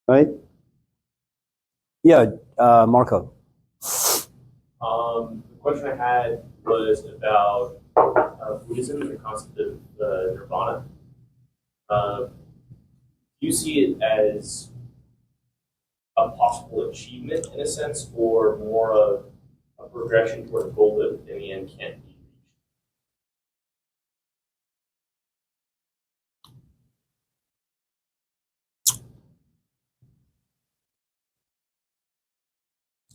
right? Yeah, Marco. The question I had was about Buddhism and the concept of nirvana. Do you see it as a possible achievement in a sense, or more of a progression toward a goal that in the end can't be reached?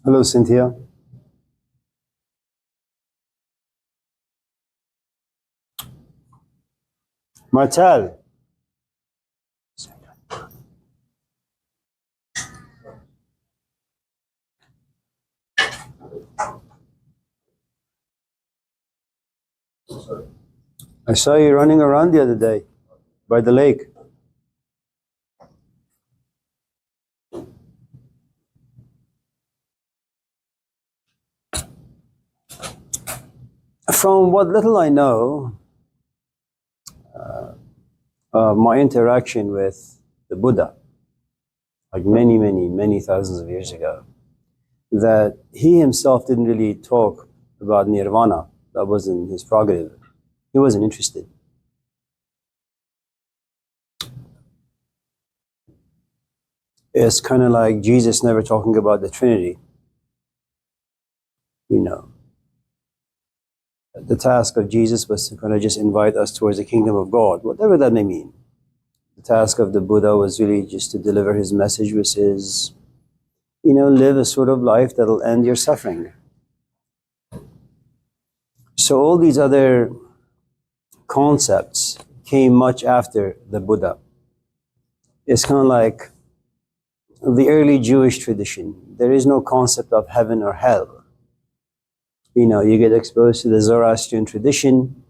Hello, Cynthia. Martel. I saw you running around the other day by the lake. From what little I know, my interaction with the Buddha, like many, many, many thousands of years ago, that he himself didn't really talk about nirvana. That wasn't his prerogative. He wasn't interested. It's kind of like Jesus never talking about the Trinity. You know, the task of Jesus was to kind of just invite us towards the kingdom of God, whatever that may mean. The task of the Buddha was really just to deliver his message, which is, live a sort of life that'll end your suffering. So all these other concepts came much after the Buddha. It's kind of like the early Jewish tradition. There is no concept of heaven or hell. You get exposed to the Zoroastrian tradition.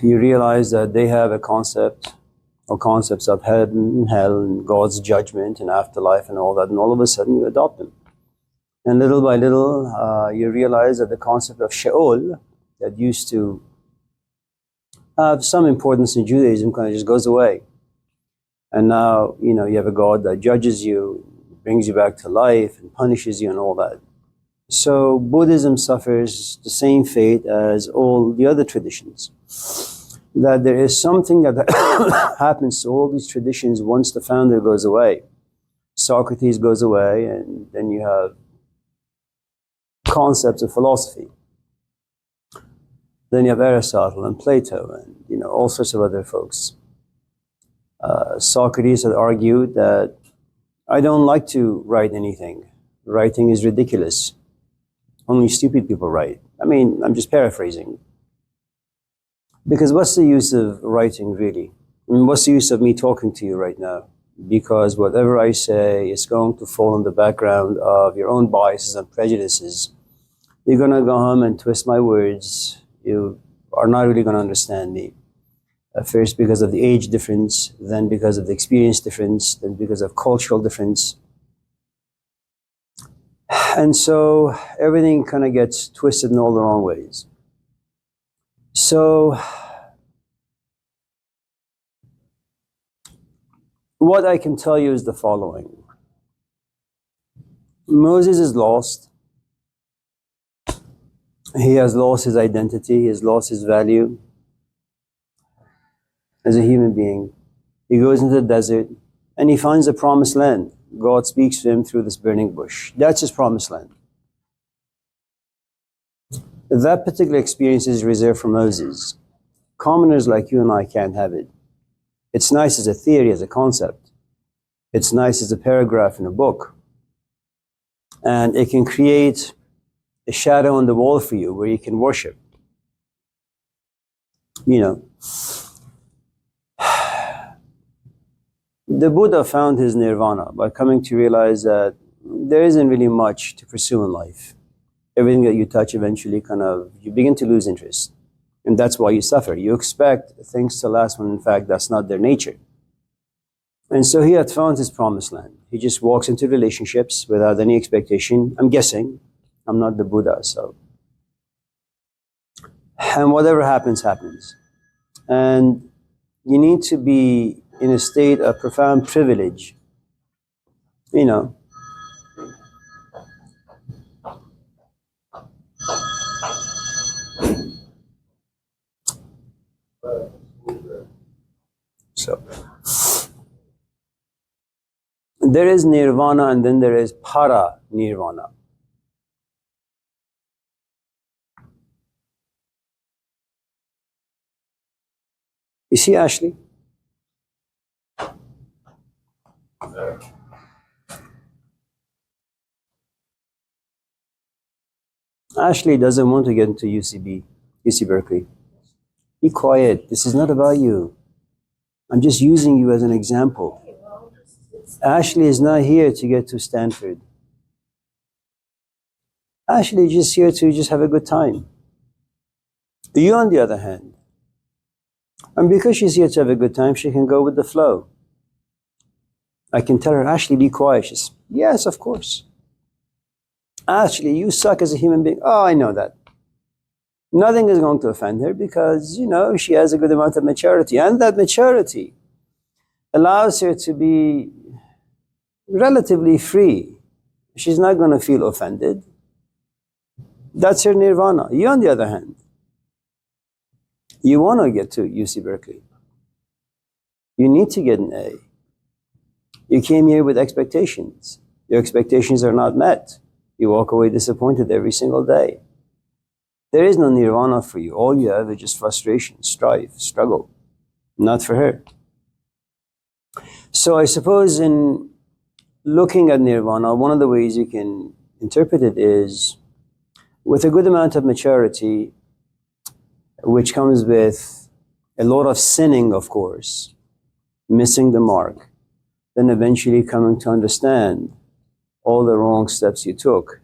You realize that they have a concept or concepts of heaven and hell and God's judgment and afterlife and all that, and all of a sudden you adopt them. And little by little, you realize that the concept of Sheol, that used to have some importance in Judaism, kind of just goes away. And now, you have a God that judges you, brings you back to life, and punishes you and all that. So Buddhism suffers the same fate as all the other traditions. That there is something that happens to all these traditions once the founder goes away. Socrates goes away, and then you have concepts of philosophy. Then you have Aristotle and Plato and all sorts of other folks. Socrates had argued that I don't like to write anything. Writing is ridiculous. Only stupid people write. I'm just paraphrasing. Because what's the use of writing, really? What's the use of me talking to you right now? Because whatever I say is going to fall in the background of your own biases and prejudices. You're going to go home and twist my words. You are not really going to understand me. First because of the age difference, then because of the experience difference, then because of cultural difference. And so everything kind of gets twisted in all the wrong ways. So what I can tell you is the following. Moses is lost. He has lost his identity. He has lost his value as a human being. He goes into the desert and he finds the promised land. God speaks to him through this burning bush. That's his promised land. That particular experience is reserved for Moses. Commoners like you and I can't have it. It's nice as a theory, as a concept. It's nice as a paragraph in a book. And it can create a shadow on the wall for you where you can worship. The Buddha found his nirvana by coming to realize that there isn't really much to pursue in life. Everything that you touch eventually you begin to lose interest. And that's why you suffer. You expect things to last when in fact that's not their nature. And so he had found his promised land. He just walks into relationships without any expectation. I'm guessing. I'm not the Buddha, so. And whatever happens, happens. And you need to be in a state of profound privilege. You know, so there is nirvana and then there is para nirvana. You see, Ashley? Ashley doesn't want to get into UC Berkeley. Be quiet. This is not about you. I'm just using you as an example. Ashley is not here to get to Stanford. Ashley is just here to just have a good time. You, on the other hand, and because she's here to have a good time, she can go with the flow. I can tell her, Ashley, be quiet. She says, yes, of course. Ashley, you suck as a human being. Oh, I know that. Nothing is going to offend her because, you know, she has a good amount of maturity. And that maturity allows her to be relatively free. She's not going to feel offended. That's her nirvana. You, on the other hand, you want to get to UC Berkeley. You need to get an A. You came here with expectations. Your expectations are not met. You walk away disappointed every single day. There is no nirvana for you. All you have is just frustration, strife, struggle. Not for her. So I suppose in looking at nirvana, one of the ways you can interpret it is with a good amount of maturity, which comes with a lot of sinning, of course, missing the mark, then eventually coming to understand all the wrong steps you took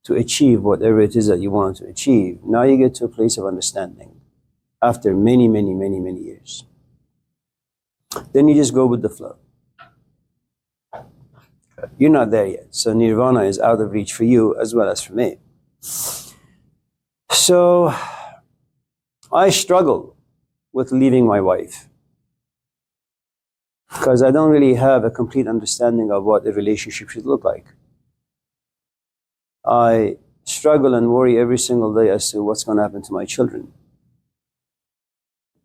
to achieve whatever it is that you wanted to achieve. Now you get to a place of understanding after many, many, many, many years. Then you just go with the flow. You're not there yet, so nirvana is out of reach for you as well as for me. So I struggle with leaving my wife because I don't really have a complete understanding of what a relationship should look like. I struggle and worry every single day as to what's going to happen to my children.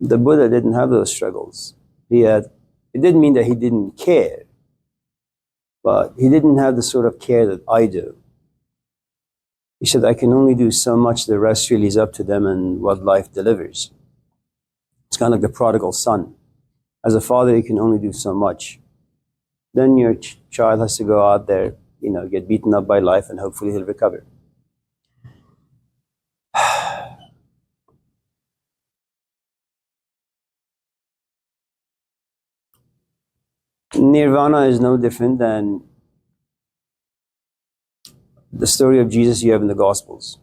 The Buddha didn't have those struggles. It didn't mean that he didn't care, but he didn't have the sort of care that I do. He said, I can only do so much, the rest really is up to them and what life delivers. It's kind of like the prodigal son. As a father, you can only do so much. Then your child has to go out there, you know, get beaten up by life and hopefully he'll recover. Nirvana is no different than the story of Jesus you have in the Gospels.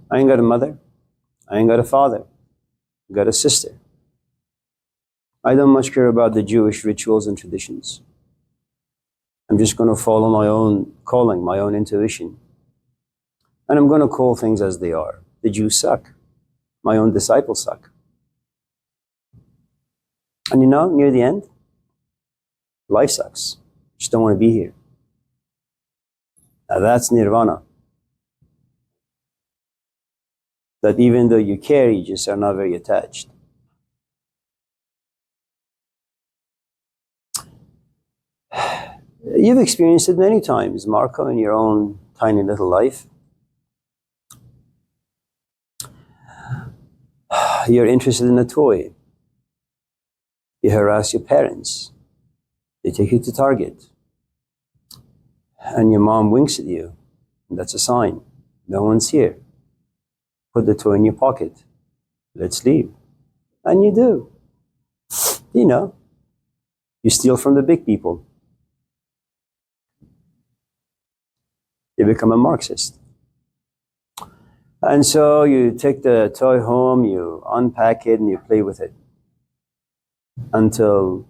I ain't got a mother. I ain't got a father. I got a sister. I don't much care about the Jewish rituals and traditions. I'm just going to follow my own calling, my own intuition. And I'm going to call things as they are. The Jews suck. My own disciples suck. And you know, near the end, life sucks. Just don't want to be here. Now that's nirvana. That even though you care, you just are not very attached. You've experienced it many times, Marco, in your own tiny little life. You're interested in a toy. You harass your parents. They take you to Target. And your mom winks at you. And that's a sign. No one's here. Put the toy in your pocket. Let's leave. And you do. You know, you steal from the big people. You become a Marxist. And so you take the toy home, you unpack it, and you play with it until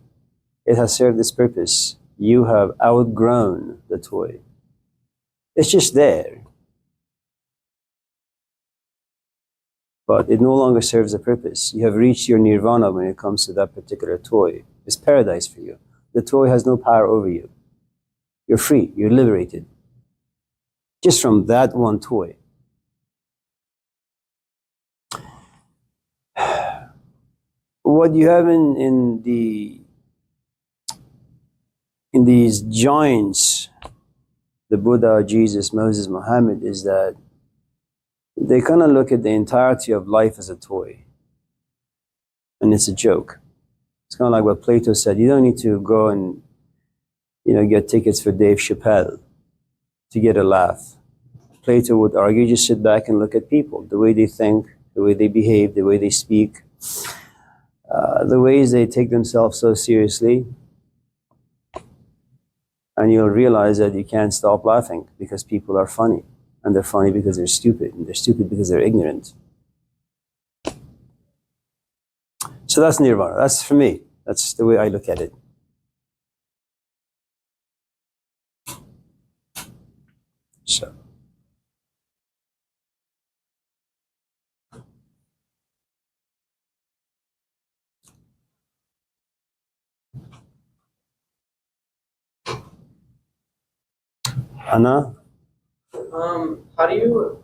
it has served its purpose. You have outgrown the toy. It's just there. but it no longer serves a purpose. You have reached your nirvana when it comes to that particular toy. It's paradise for you. The toy has no power over you. You're free, you're liberated. Just from that one toy. What you have in these giants, the Buddha, Jesus, Moses, Muhammad, is that they kind of look at the entirety of life as a toy. And it's a joke. It's kind of like what Plato said. You don't need to go and, get tickets for Dave Chappelle to get a laugh. Plato would argue, just sit back and look at people, the way they think, the way they behave, the way they speak, the ways they take themselves so seriously. And you'll realize that you can't stop laughing because people are funny. And they're funny because they're stupid. And they're stupid because they're ignorant. So that's nirvana. That's for me. That's the way I look at it. So. Anna? How do you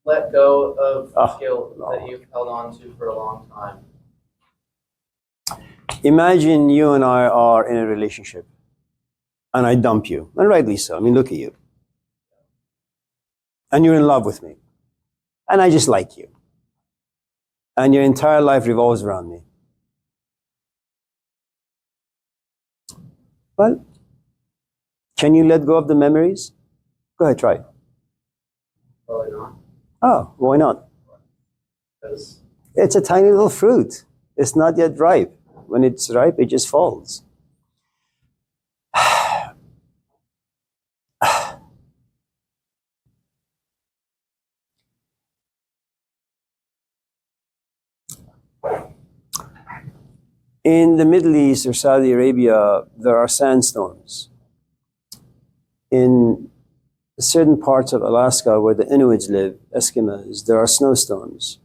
let go of guilt that you've held on to for a long time? Imagine you and I are in a relationship and I dump you, and rightly so. I mean, look at you. And you're in love with me. And I just like you. And your entire life revolves around me. Well, can you let go of the memories? Go ahead, try. Probably not. Oh, why not? Because It's a tiny little fruit. It's not yet ripe. When it's ripe, it just falls. In the Middle East or Saudi Arabia, there are sandstorms. In certain parts of Alaska where the Inuits live, Eskimos, there are snowstorms.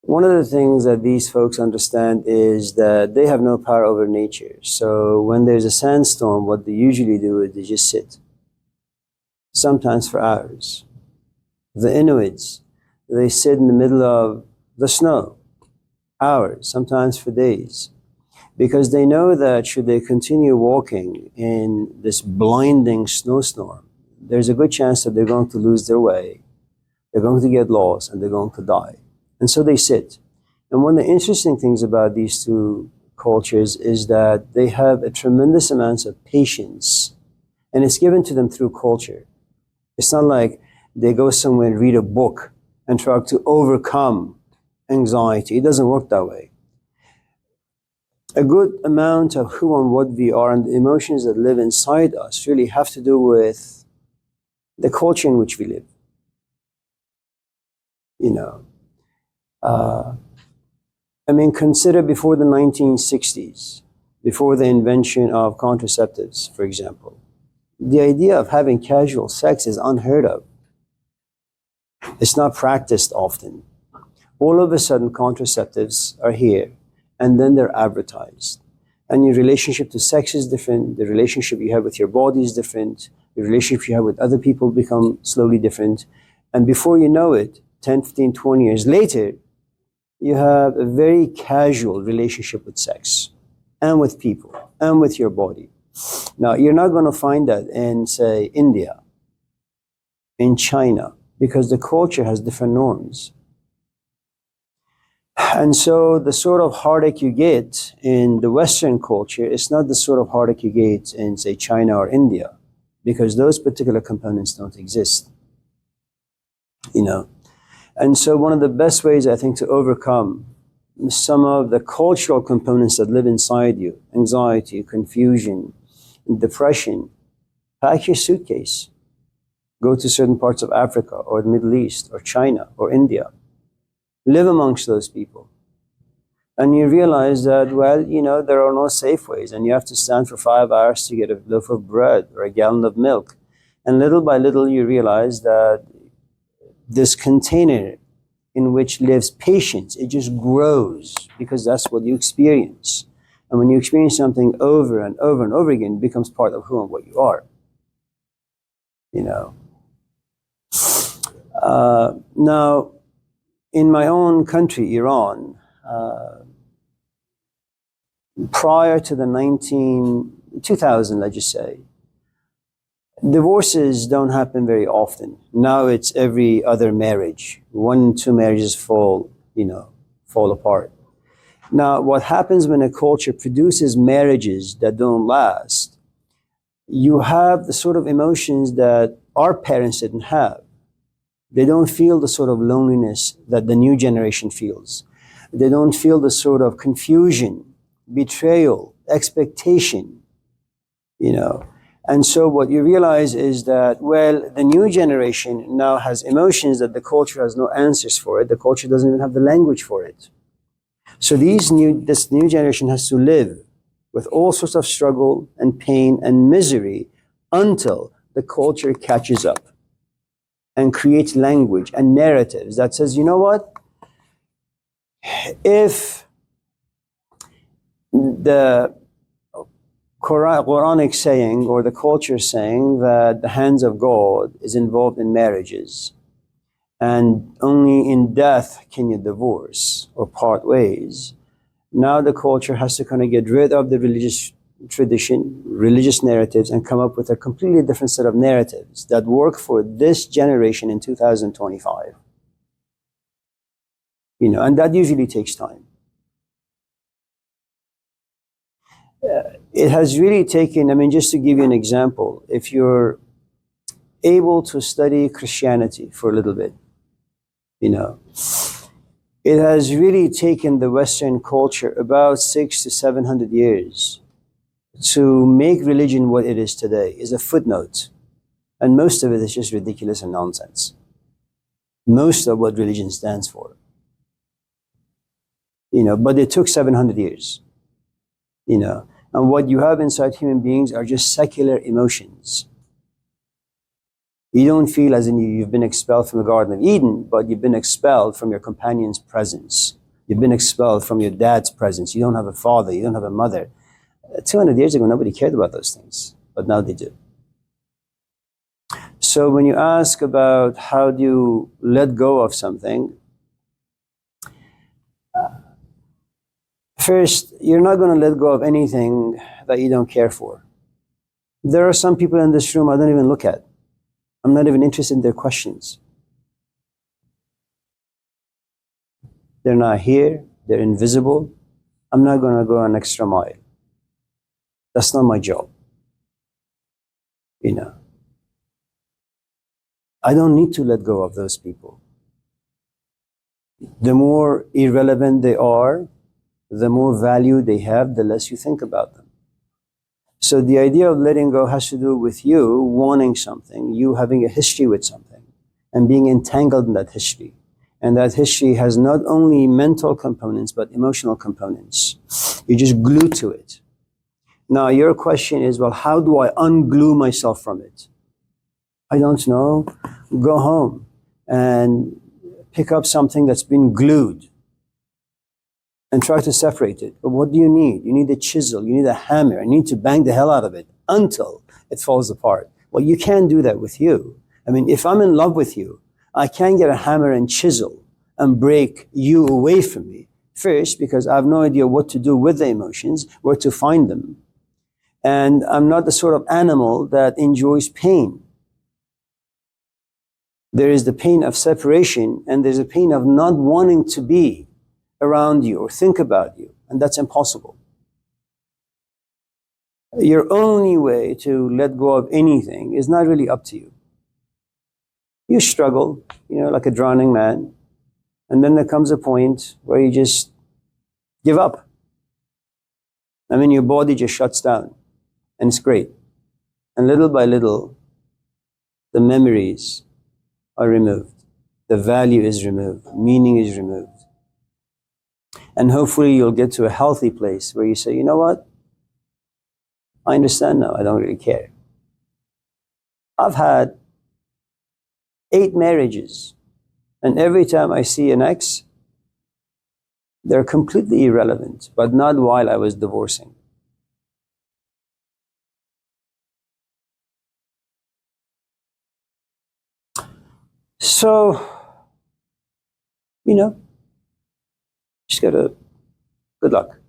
One of the things that these folks understand is that they have no power over nature. So when there's a sandstorm, what they usually do is they just sit, sometimes for hours. The Inuits, they sit in the middle of the snow, hours, sometimes for days, because they know that should they continue walking in this blinding snowstorm, there's a good chance that they're going to lose their way, they're going to get lost, and they're going to die. And so they sit. And one of the interesting things about these two cultures is that they have a tremendous amount of patience, and it's given to them through culture. It's not like they go somewhere and read a book and try to overcome anxiety. It doesn't work that way. A good amount of who and what we are and the emotions that live inside us really have to do with the culture in which we live. Consider before the 1960s, before the invention of contraceptives, for example. The idea of having casual sex is unheard of. It's not practiced often. All of a sudden, contraceptives are here, and then they're advertised. And your relationship to sex is different, the relationship you have with your body is different, the relationship you have with other people become slowly different. And before you know it, 10, 15, 20 years later, you have a very casual relationship with sex, and with people, and with your body. Now, you're not going to find that in, say, India, in China, because the culture has different norms. And so the sort of heartache you get in the Western culture is not the sort of heartache you get in, say, China or India, because those particular components don't exist. And so one of the best ways, I think, to overcome some of the cultural components that live inside you, anxiety, confusion, depression, pack your suitcase. Go to certain parts of Africa or the Middle East or China or India. Live amongst those people. And you realize that, there are no Safeways, and you have to stand for 5 hours to get a loaf of bread or a gallon of milk. And little by little, you realize that this container in which lives patience. It just grows because that's what you experience. And when you experience something over and over and over again, it becomes part of who and what you are. You know. Now, in my own country, Iran, prior to the 2000, let's just say, divorces don't happen very often. Now it's every other marriage. 1, 2 marriages fall apart. Now, what happens when a culture produces marriages that don't last, you have the sort of emotions that our parents didn't have. They don't feel the sort of loneliness that the new generation feels. They don't feel the sort of confusion, betrayal, expectation, you know. And so what you realize is that, well, the new generation now has emotions that the culture has no answers for it. The culture doesn't even have the language for it. So this new generation has to live with all sorts of struggle and pain and misery until the culture catches up and creates language and narratives that says, you know what? If the Quranic saying or the culture saying that the hands of God is involved in marriages and only in death can you divorce or part ways, now the culture has to kind of get rid of the religious tradition, religious narratives, and come up with a completely different set of narratives that work for this generation in 2025. You know, and that usually takes time. It has really taken, I mean, just to give you an example, if you're able to study Christianity for a little bit, you know, it has really taken the Western culture about 600 to 700 years to make religion what it is today. Is a footnote. And most of it is just ridiculous and nonsense. Most of what religion stands for. You know, but it took 700 years. You know, and what you have inside human beings are just secular emotions. You don't feel as in you've been expelled from the Garden of Eden, but you've been expelled from your companion's presence. You've been expelled from your dad's presence. You don't have a father, you don't have a mother. 200 years ago, nobody cared about those things, but now they do. So when you ask about how do you let go of something, first, you're not going to let go of anything that you don't care for. There are some people in this room I don't even look at. I'm not even interested in their questions. They're not here. They're invisible. I'm not going to go an extra mile. That's not my job. You know. I don't need to let go of those people. The more irrelevant they are, the more value they have, the less you think about them. So the idea of letting go has to do with you wanting something, you having a history with something, and being entangled in that history. And that history has not only mental components, but emotional components. You're just glued to it. Now, your question is, well, how do I unglue myself from it? I don't know. Go home and pick up something that's been glued and try to separate it. But what do you need? You need a chisel, you need a hammer, you need to bang the hell out of it until it falls apart. Well, you can't do that with you. I mean, if I'm in love with you, I can't get a hammer and chisel and break you away from me. First, because I have no idea what to do with the emotions, where to find them. And I'm not the sort of animal that enjoys pain. There is the pain of separation, and there's a pain of not wanting to be around you or think about you, and that's impossible. Your only way to let go of anything is not really up to you. You struggle, like a drowning man, and then there comes a point where you just give up. I mean, your body just shuts down, and it's great. And little by little, the memories are removed. The value is removed. Meaning is removed. And hopefully you'll get to a healthy place where you say, you know what? I understand now. I don't really care. I've had 8 marriages. And every time I see an ex, they're completely irrelevant, but not while I was divorcing. So, just gotta, good luck.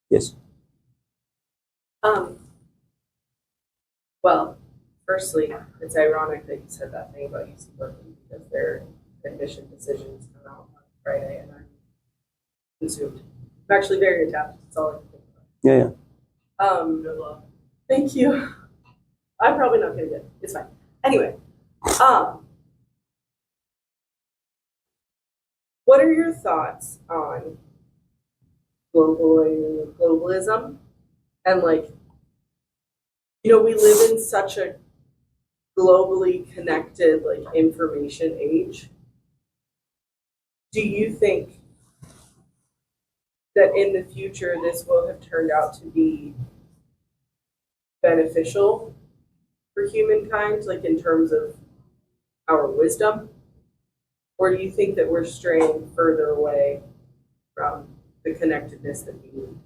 Yes. Um, well, firstly, it's ironic that you said that thing about UC Berkeley because their admission decisions come out on Friday and I'm consumed. I'm actually very attached. That's all I can think about. Yeah. Good luck. Thank you. I'm probably not gonna get it. It's fine. Anyway, what are your thoughts on globalism and we live in such a globally connected information age. Do you think that in the future this will have turned out to be beneficial for humankind, in terms of our wisdom? Or do you think that we're straying further away from the connectedness that we need?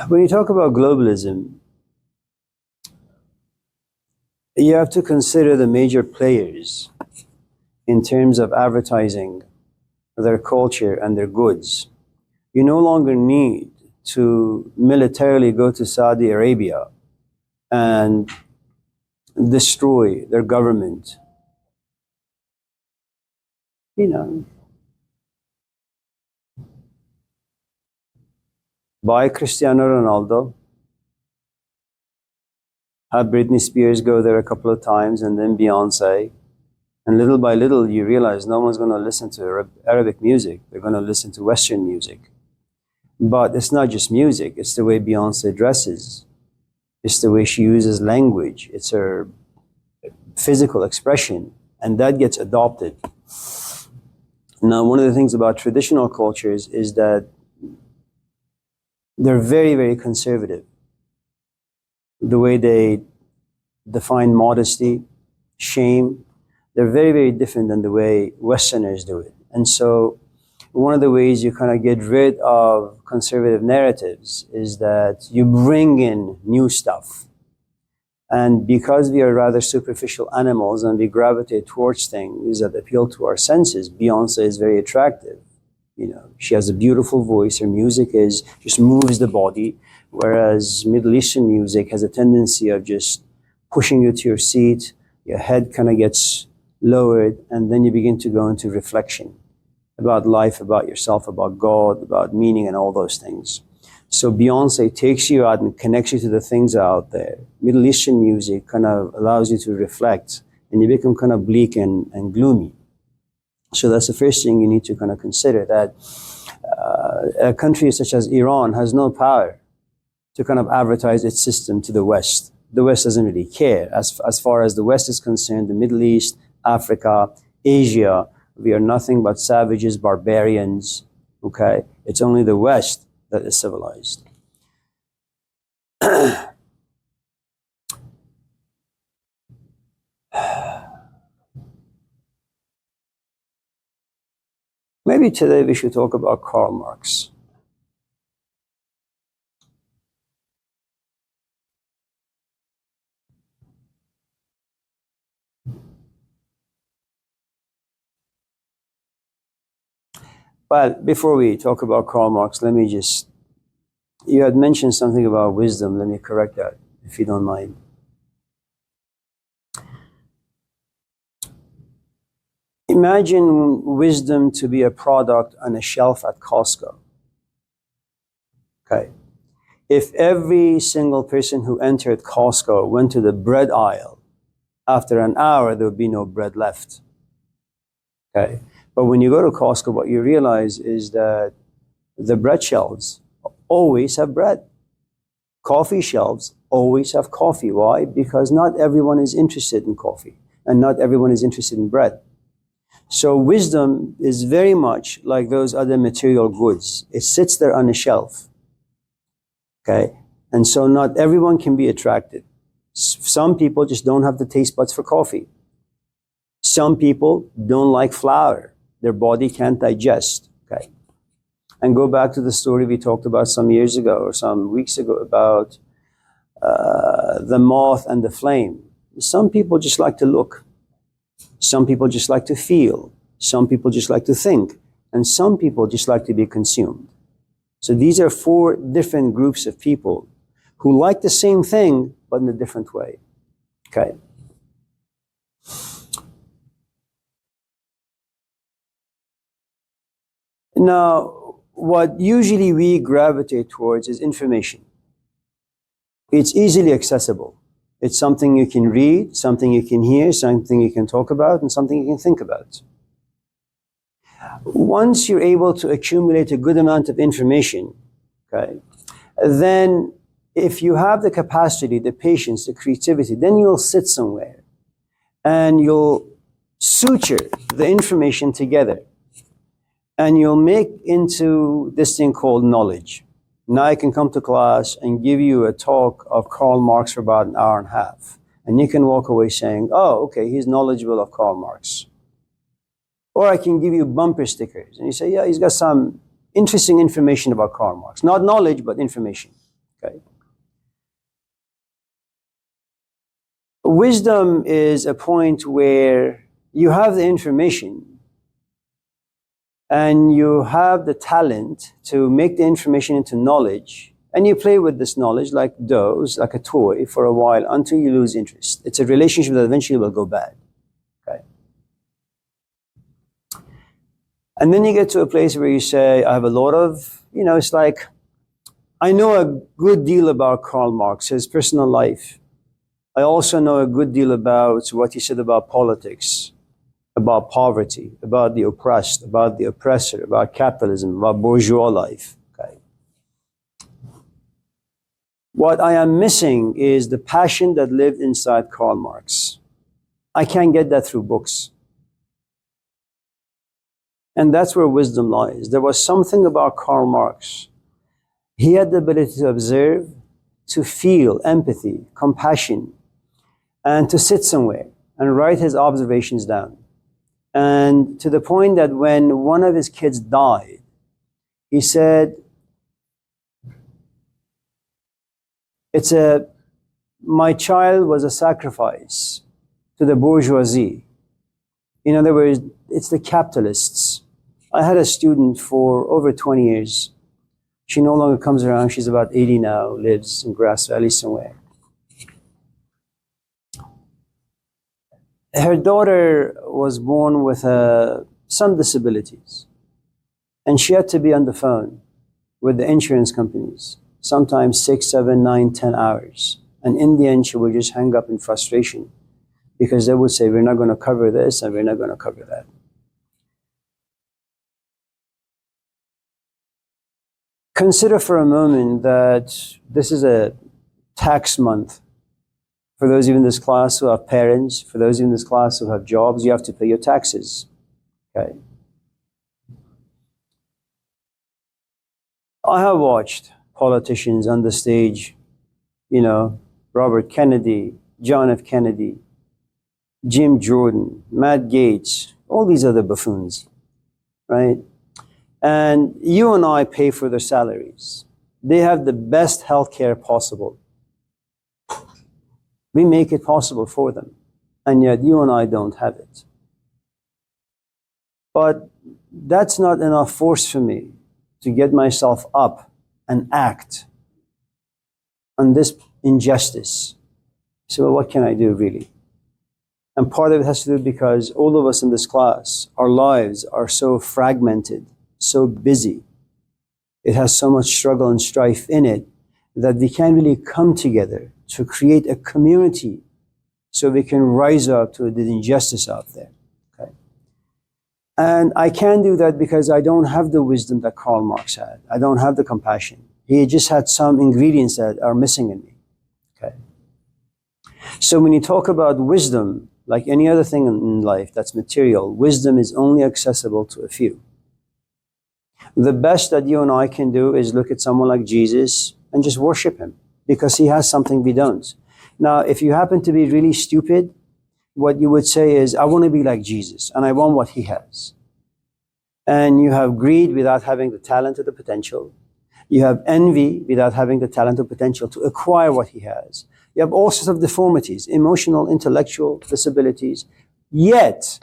When you talk about globalism, you have to consider the major players in terms of advertising their culture and their goods. You no longer need to militarily go to Saudi Arabia and destroy their government. Buy Cristiano Ronaldo, have Britney Spears go there a couple of times, and then Beyonce. And little by little, you realize no one's going to listen to Arabic music. They're going to listen to Western music. But it's not just music. It's the way Beyonce dresses. It's the way she uses language. It's her physical expression. And that gets adopted. Now, one of the things about traditional cultures is that they're very, very conservative. The way they define modesty, shame, they're very, very different than the way Westerners do it. And so one of the ways you kind of get rid of conservative narratives is that you bring in new stuff. And because we are rather superficial animals and we gravitate towards things that appeal to our senses, Beyonce is very attractive. She has a beautiful voice. Her music just moves the body, whereas Middle Eastern music has a tendency of just pushing you to your seat. Your head kind of gets lowered, and then you begin to go into reflection about life, about yourself, about God, about meaning, and all those things. So Beyonce takes you out and connects you to the things out there. Middle Eastern music kind of allows you to reflect, and you become kind of bleak and gloomy. So that's the first thing you need to kind of consider, that a country such as Iran has no power to kind of advertise its system to the West. The West doesn't really care. As far as the West is concerned, the Middle East, Africa, Asia, we are nothing but savages, barbarians, okay? It's only the West that is civilized. Maybe today we should talk about Karl Marx. But before we talk about Karl Marx, you had mentioned something about wisdom. Let me correct that, if you don't mind. Imagine wisdom to be a product on a shelf at Costco. Okay. If every single person who entered Costco went to the bread aisle, after an hour, there would be no bread left. Okay. But when you go to Costco, what you realize is that the bread shelves always have bread. Coffee shelves always have coffee. Why? Because not everyone is interested in coffee, and not everyone is interested in bread. So wisdom is very much like those other material goods. It sits there on a shelf. Okay? And so not everyone can be attracted. Some people just don't have the taste buds for coffee. Some people don't like flour. Their body can't digest. Okay? And go back to the story we talked about some years ago or some weeks ago about the moth and the flame. Some people just like to look. Some people just like to feel. Some people just like to think. And some people just like to be consumed. So these are 4 different groups of people who like the same thing, but in a different way. Okay? Now, what usually we gravitate towards is information. It's easily accessible. It's something you can read, something you can hear, something you can talk about, and something you can think about. Once you're able to accumulate a good amount of information, okay, then if you have the capacity, the patience, the creativity, then you'll sit somewhere and you'll suture the information together and you'll make into this thing called knowledge. Now I can come to class and give you a talk of Karl Marx for about an hour and a half. And you can walk away saying, oh, okay, he's knowledgeable of Karl Marx. Or I can give you bumper stickers. And you say, yeah, he's got some interesting information about Karl Marx. Not knowledge, but information. Okay. Wisdom is a point where you have the information and you have the talent to make the information into knowledge, and you play with this knowledge like doughs, like a toy for a while until you lose interest. It's a relationship that eventually will go bad. Okay? And then you get to a place where you say, I have a lot of, it's like, I know a good deal about Karl Marx, his personal life. I also know a good deal about what he said about politics, about poverty, about the oppressed, about the oppressor, about capitalism, about bourgeois life. Okay. What I am missing is the passion that lived inside Karl Marx. I can't get that through books. And that's where wisdom lies. There was something about Karl Marx. He had the ability to observe, to feel empathy, compassion, and to sit somewhere and write his observations down. And to the point that when one of his kids died, he said, my child was a sacrifice to the bourgeoisie. In other words, it's the capitalists. I had a student for over 20 years. She no longer comes around. She's about 80 now, lives in Grass Valley somewhere. Her daughter was born with some disabilities. And she had to be on the phone with the insurance companies, sometimes 6, 7, 9, 10 hours. And in the end, she would just hang up in frustration because they would say, we're not going to cover this and we're not going to cover that. Consider for a moment that this is a tax month. For those of you in this class who have parents, for those of you in this class who have jobs, you have to pay your taxes. Okay. I have watched politicians on the stage, Robert Kennedy, John F. Kennedy, Jim Jordan, Matt Gaetz, all these other buffoons, right? And you and I pay for their salaries. They have the best health care possible. We make it possible for them. And yet you and I don't have it. But that's not enough force for me to get myself up and act on this injustice. So well, what can I do really? And part of it has to do because all of us in this class, our lives are so fragmented, so busy. It has so much struggle and strife in it that we can't really come together to create a community so we can rise up to the injustice out there. Okay? And I can't do that because I don't have the wisdom that Karl Marx had. I don't have the compassion. He just had some ingredients that are missing in me. Okay? So when you talk about wisdom, like any other thing in life that's material, wisdom is only accessible to a few. The best that you and I can do is look at someone like Jesus and just worship him because he has something we don't. Now, if you happen to be really stupid, what you would say is, I want to be like Jesus and I want what he has. And you have greed without having the talent or the potential. You have envy without having the talent or potential to acquire what he has. You have all sorts of deformities, emotional, intellectual disabilities. Yet,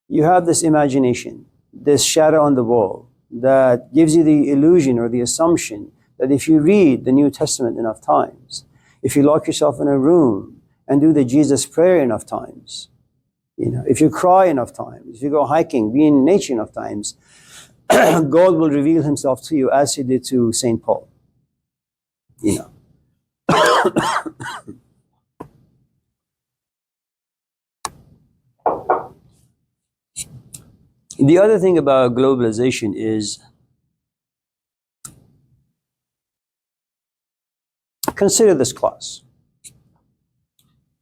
you have this imagination, this shadow on the wall that gives you the illusion or the assumption that if you read the New Testament enough times, if you lock yourself in a room and do the Jesus prayer enough times, if you cry enough times, if you go hiking, be in nature enough times, God will reveal himself to you as he did to St. Paul. The other thing about globalization is, consider this class.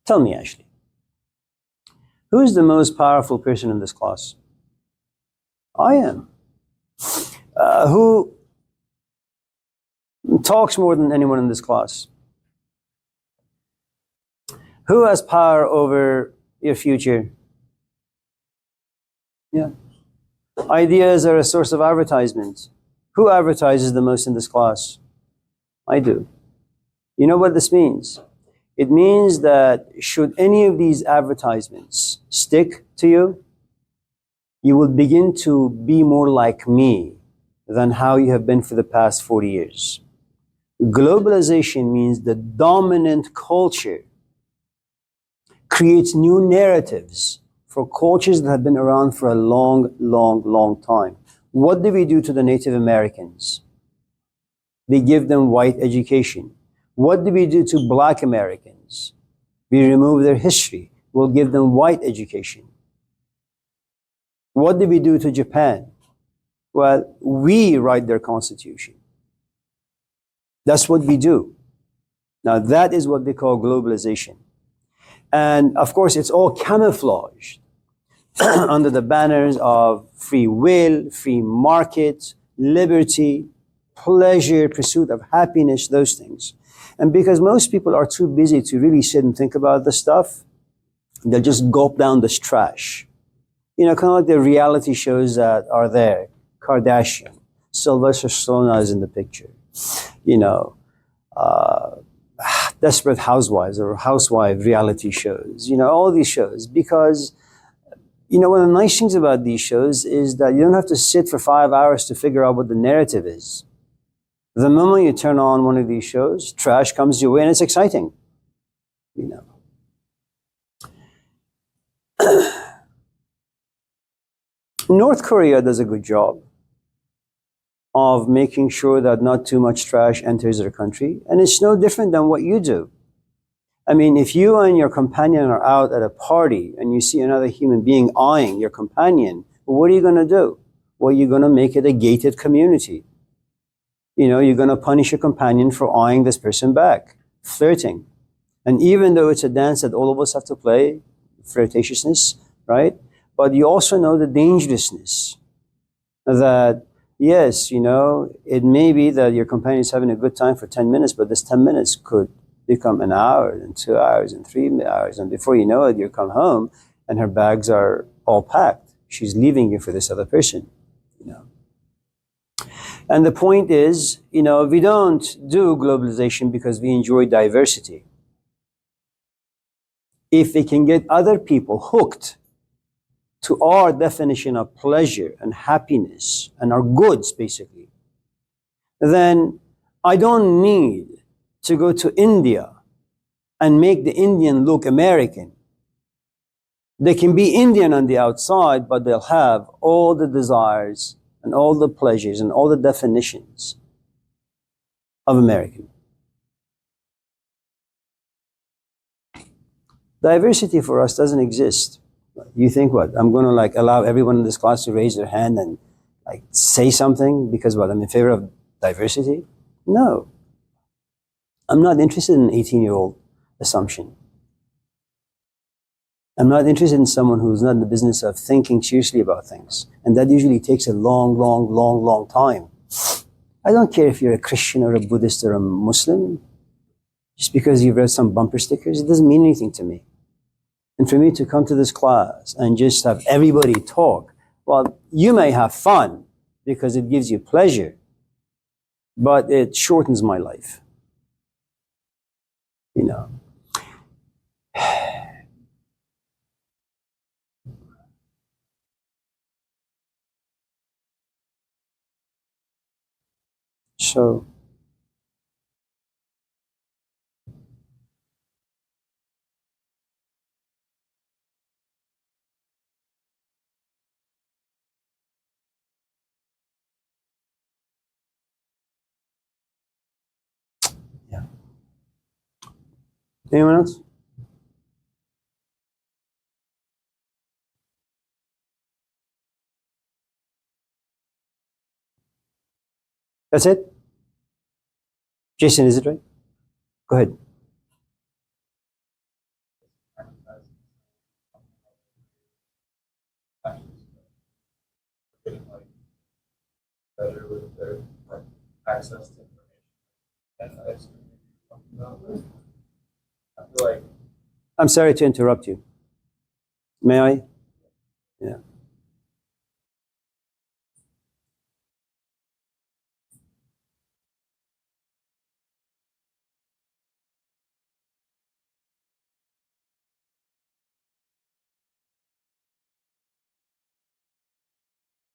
Tell me, Ashley, who is the most powerful person in this class? I am. Who talks more than anyone in this class? Who has power over your future? Yeah. Ideas are a source of advertisement. Who advertises the most in this class? I do. You know what this means? It means that should any of these advertisements stick to you, you will begin to be more like me than how you have been for the past 40 years. Globalization means the dominant culture creates new narratives for cultures that have been around for a long, long, long time. What do we do to the Native Americans? We give them white education. What do we do to Black Americans? We remove their history. We'll give them white education. What do we do to Japan? Well, we write their constitution. That's what we do. Now, that is what they call globalization. And of course, it's all camouflaged under the banners of free will, free market, liberty, pleasure, pursuit of happiness, those things. And because most people are too busy to really sit and think about this stuff, they'll just gulp down this trash. Kind of like the reality shows that are there. Kardashian, Sylvester Stallone is in the picture. Desperate Housewives or housewife reality shows, all these shows. Because, one of the nice things about these shows is that you don't have to sit for 5 hours to figure out what the narrative is. The moment you turn on one of these shows, trash comes your way and it's exciting. North Korea does a good job of making sure that not too much trash enters their country, and it's no different than what you do. I mean, if you and your companion are out at a party and you see another human being eyeing your companion, what are you going to do? Well, you're going to make it a gated community. You're going to punish your companion for eyeing this person back, flirting. And even though it's a dance that all of us have to play, flirtatiousness, right? But you also know the dangerousness that, yes, it may be that your companion is having a good time for 10 minutes, but this 10 minutes could become an hour and 2 hours and 3 hours. And before you know it, you come home and her bags are all packed. She's leaving you for this other person, And the point is, we don't do globalization because we enjoy diversity. If we can get other people hooked to our definition of pleasure and happiness and our goods, basically, then I don't need to go to India and make the Indian look American. They can be Indian on the outside, but they'll have all the desires and all the pleasures and all the definitions of American. Diversity for us doesn't exist. You think what? I'm going to allow everyone in this class to raise their hand and say something because what? I'm in favor of diversity? No. I'm not interested in an 18-year-old assumption. I'm not interested in someone who's not in the business of thinking seriously about things. And that usually takes a long, long, long, long time. I don't care if you're a Christian or a Buddhist or a Muslim. Just because you've read some bumper stickers, it doesn't mean anything to me. And for me to come to this class and just have everybody talk, well, you may have fun because it gives you pleasure, but it shortens my life. You know. So, yeah. Anyone else? That's it? Jason, is it right? Go ahead. Getting like better with their like access to information. And I just talking about this. I feel like I'm sorry to interrupt you. May I? Yeah.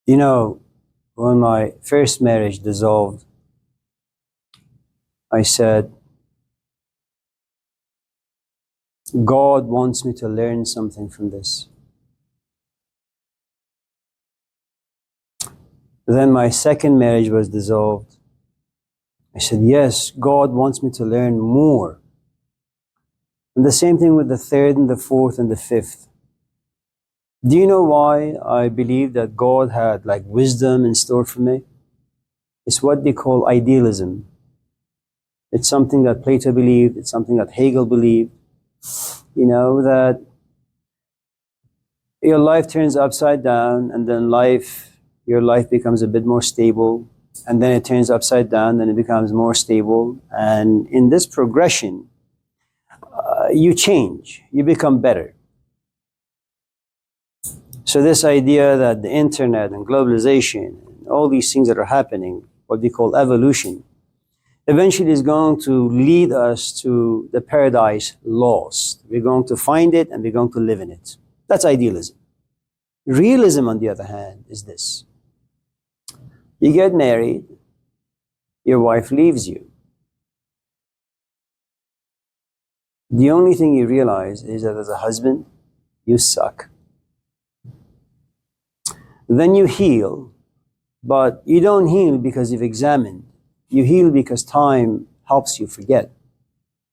You know, when my first marriage dissolved, I said, God wants me to learn something from this. Then my second marriage was dissolved. I said, yes, God wants me to learn more. And the same thing with the third and the fourth and the fifth. Do you know why I believe that God had like wisdom in store for me? It's what they call idealism. It's something that Plato believed, it's something that Hegel believed, you know, that your life turns upside down and then your life becomes a bit more stable, and then it turns upside down, then it becomes more stable. And in this progression, you change, you become better. So this idea that the internet and globalization, and all these things that are happening, what we call evolution, eventually is going to lead us to the paradise lost. We're going to find it and we're going to live in it. That's idealism. Realism, on the other hand, is this. You get married, your wife leaves you. The only thing you realize is that as a husband, you suck. Then you heal, but you don't heal because you've examined. You heal because time helps you forget,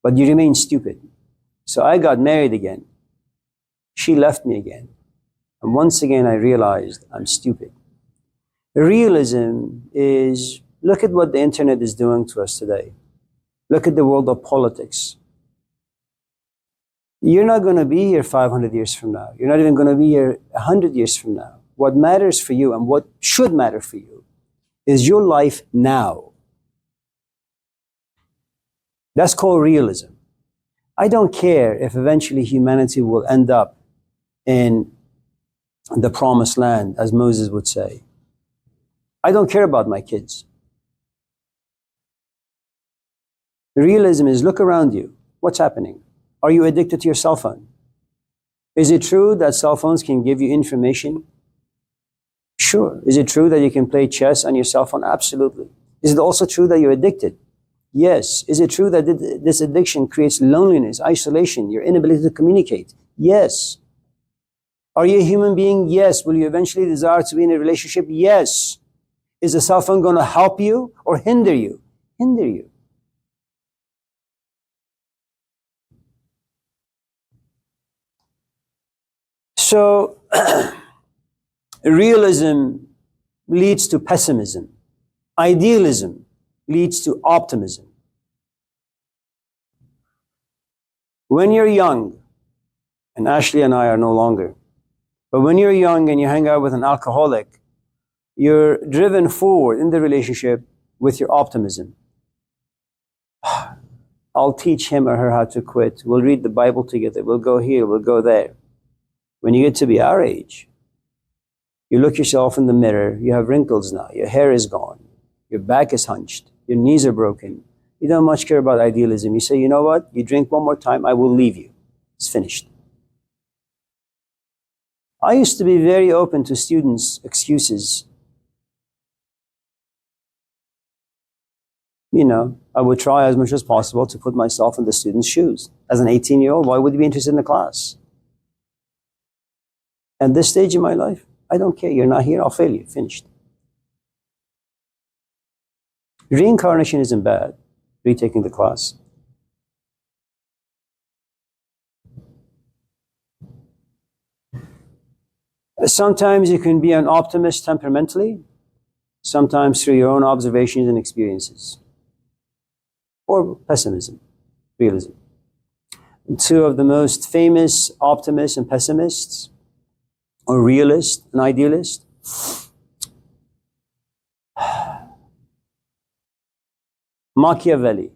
but you remain stupid. So I got married again. She left me again. And once again, I realized I'm stupid. Realism is, look at what the internet is doing to us today. Look at the world of politics. You're not going to be here 500 years from now. You're not even going to be here 100 years from now. What matters for you and what should matter for you is your life now. That's called realism. I don't care if eventually humanity will end up in the promised land, as Moses would say. I don't care about my kids. Realism is, look around you. What's happening? Are you addicted to your cell phone? Is it true that cell phones can give you information? Sure. Is it true that you can play chess on your cell phone? Absolutely. Is it also true that you're addicted? Yes. Is it true that this addiction creates loneliness, isolation, your inability to communicate? Yes. Are you a human being? Yes. Will you eventually desire to be in a relationship? Yes. Is the cell phone going to help you or hinder you? Hinder you. So, realism leads to pessimism. Idealism leads to optimism. When you're young, And Ashley and I are no longer. But when you're young and you hang out with an alcoholic, you're driven forward in the relationship with your optimism. I'll teach him or her how to quit. We'll read the Bible together. We'll go here, we'll go there. When you get to be our age, you look yourself in the mirror, you have wrinkles now, your hair is gone, your back is hunched, your knees are broken. You don't much care about idealism. You say, you know what? You drink one more time, I will leave you. It's finished. I used to be very open to students' excuses. You know, I would try as much as possible to put myself in the student's shoes. As an 18-year-old, why would you be interested in the class? At this stage in my life, I don't care. You're not here, I'll fail you. Finished. Reincarnation isn't bad. Retaking the class. Sometimes you can be an optimist temperamentally, sometimes through your own observations and experiences. Or pessimism, realism. And two of the most famous optimists and pessimists, or realist and idealist, Machiavelli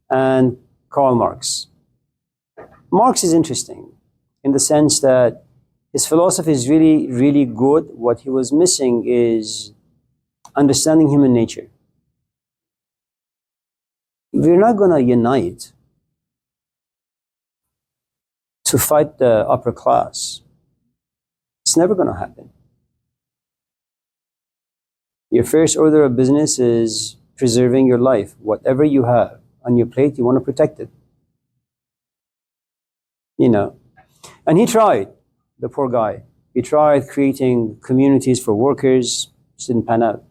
and Karl Marx. Marx is interesting in the sense that his philosophy is really, really good. What he was missing is understanding human nature. We're not going to unite to fight the upper class. It's never going to happen. Your first order of business is preserving your life. Whatever you have on your plate, you want to protect it. You know. And he tried, the poor guy. He tried creating communities for workers. It didn't pan out.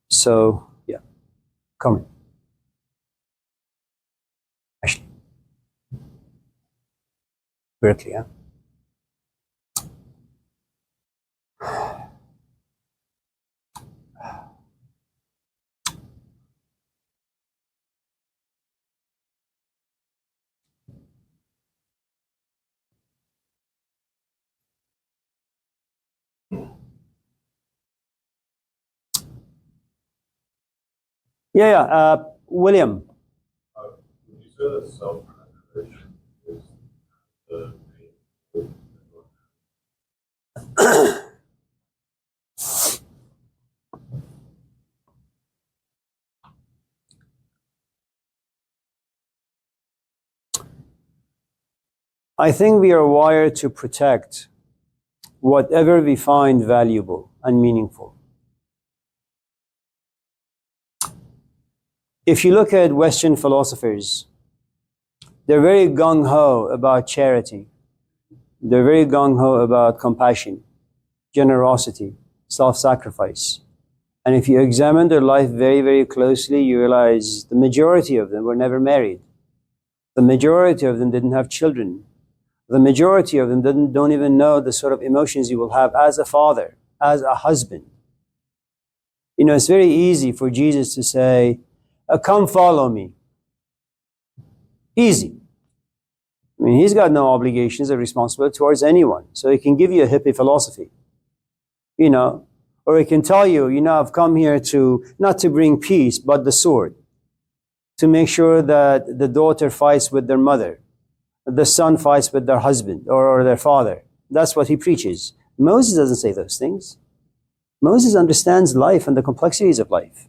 So, yeah. Come on. Ashley. Berkeley, huh? Yeah. William. Would you say that self-preservation is the main I think we are wired to protect whatever we find valuable and meaningful. If you look at Western philosophers, they're very gung-ho about charity. They're very gung-ho about compassion, generosity, self-sacrifice. And if you examine their life very, very closely, you realize the majority of them were never married. The majority of them didn't have children. The majority of them don't even know the sort of emotions you will have as a father, as a husband. You know, it's very easy for Jesus to say, come follow me. Easy. I mean, he's got no obligations or responsibility towards anyone. So he can give you a hippie philosophy, you know, or he can tell you, you know, I've come here not to bring peace, but the sword, to make sure that the daughter fights with their mother, the son fights with their husband or their father. That's what he preaches. Moses doesn't say those things. Moses understands life and the complexities of life.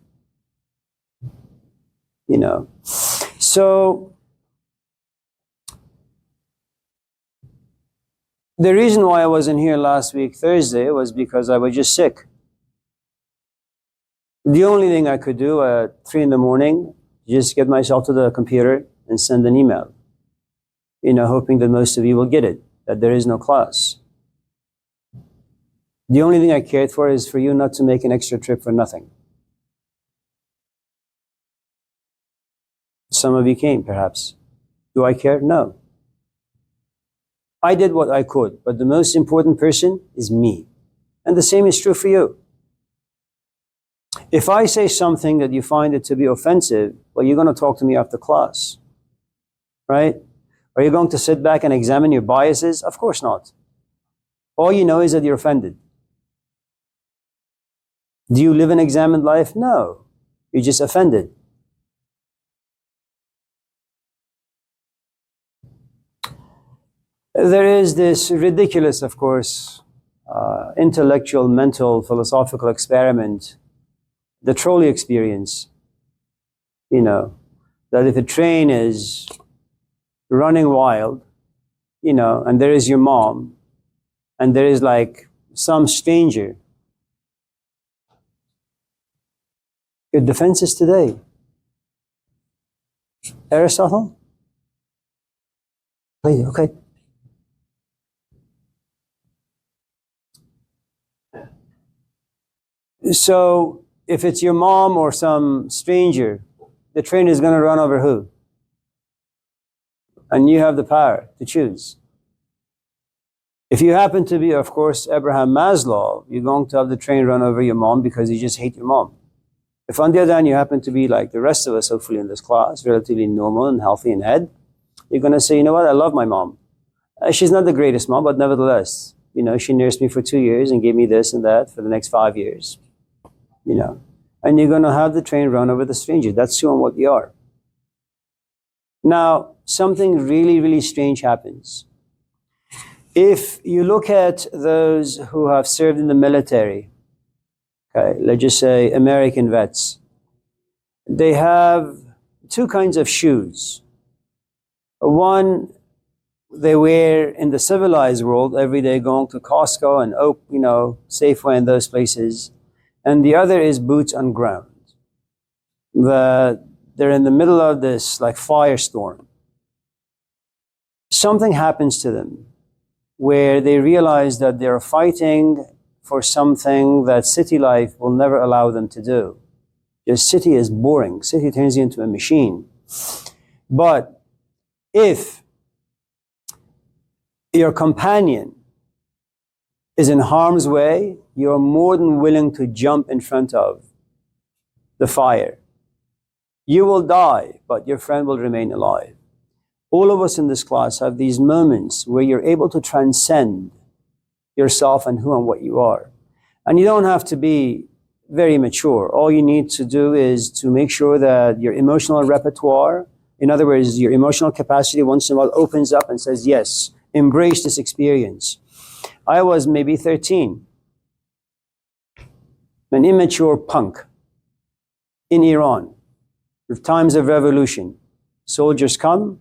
You know, so the reason why I wasn't here last week, Thursday, was because I was just sick. The only thing I could do at 3 in the morning, just get myself to the computer and send an email, you know, hoping that most of you will get it, that there is no class. The only thing I cared for is for you not to make an extra trip for nothing. Some of you came, perhaps. Do I care? No. I did what I could, but the most important person is me. And the same is true for you. If I say something that you find it to be offensive, well, you're going to talk to me after class, right? Are you going to sit back and examine your biases? Of course not. All you know is that you're offended. Do you live an examined life? No. You're just offended. There is this ridiculous, of course, intellectual, mental, philosophical experiment, the trolley experience. You know, that if a train is running wild, you know, and there is your mom, and there is like some stranger, your defense is today. Aristotle? Okay. So if it's your mom or some stranger, the train is going to run over who? And you have the power to choose. If you happen to be, of course, Abraham Maslow, you're going to have the train run over your mom because you just hate your mom. If on the other hand you happen to be like the rest of us, hopefully in this class, relatively normal and healthy in head, you're going to say, you know what, I love my mom. She's not the greatest mom, but nevertheless, you know, she nursed me for 2 years and gave me this and that for the next 5 years. You know, and you're going to have the train run over the stranger. That's who and what you are. Now, something really, really strange happens. If you look at those who have served in the military, okay, let's just say American vets, they have two kinds of shoes. One, they wear in the civilized world every day, going to Costco and you know, Safeway and those places. And the other is boots on ground. They're in the middle of this like firestorm. Something happens to them where they realize that they're fighting for something that city life will never allow them to do. Your city is boring. City turns you into a machine. But if your companion is in harm's way, you're more than willing to jump in front of the fire. You will die, but your friend will remain alive. All of us in this class have these moments where you're able to transcend yourself and who and what you are. And you don't have to be very mature. All you need to do is to make sure that your emotional repertoire, in other words, your emotional capacity once in a while opens up and says, yes, embrace this experience. I was maybe 13, an immature punk in Iran, with times of revolution. Soldiers come,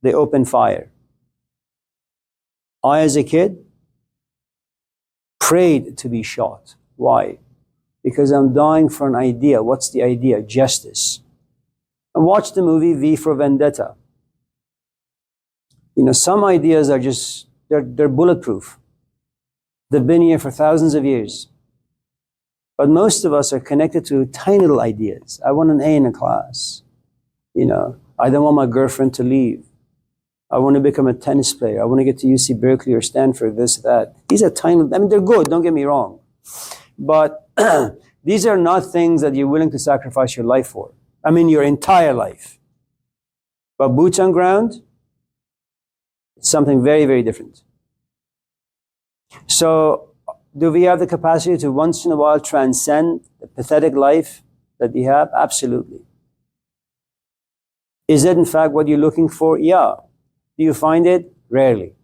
they open fire. I, as a kid, prayed to be shot. Why? Because I'm dying for an idea. What's the idea? Justice. And watch the movie V for Vendetta. You know, some ideas are just, they're bulletproof. They've been here for thousands of years. But most of us are connected to tiny little ideas. I want an A in a class. You know, I don't want my girlfriend to leave. I want to become a tennis player. I want to get to UC Berkeley or Stanford, this, that. These are tiny, I mean, they're good, don't get me wrong. But these are not things that you're willing to sacrifice your life for. I mean, your entire life. But boots on ground, it's something very, very different. So, do we have the capacity to once in a while transcend the pathetic life that we have? Absolutely. Is that in fact what you're looking for? Yeah. Do you find it? Rarely.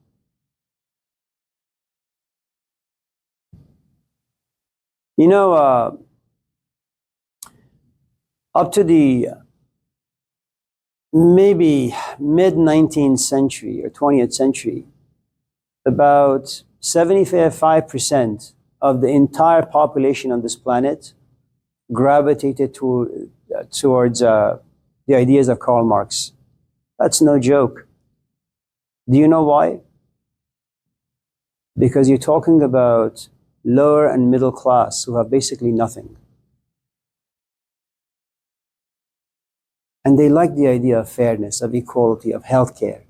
You know, up to the maybe mid-19th century or 20th century, about 75% of the entire population on this planet gravitated towards the ideas of Karl Marx. That's no joke. Do you know why? Because you're talking about lower and middle class who have basically nothing. And they like the idea of fairness, of equality, of healthcare,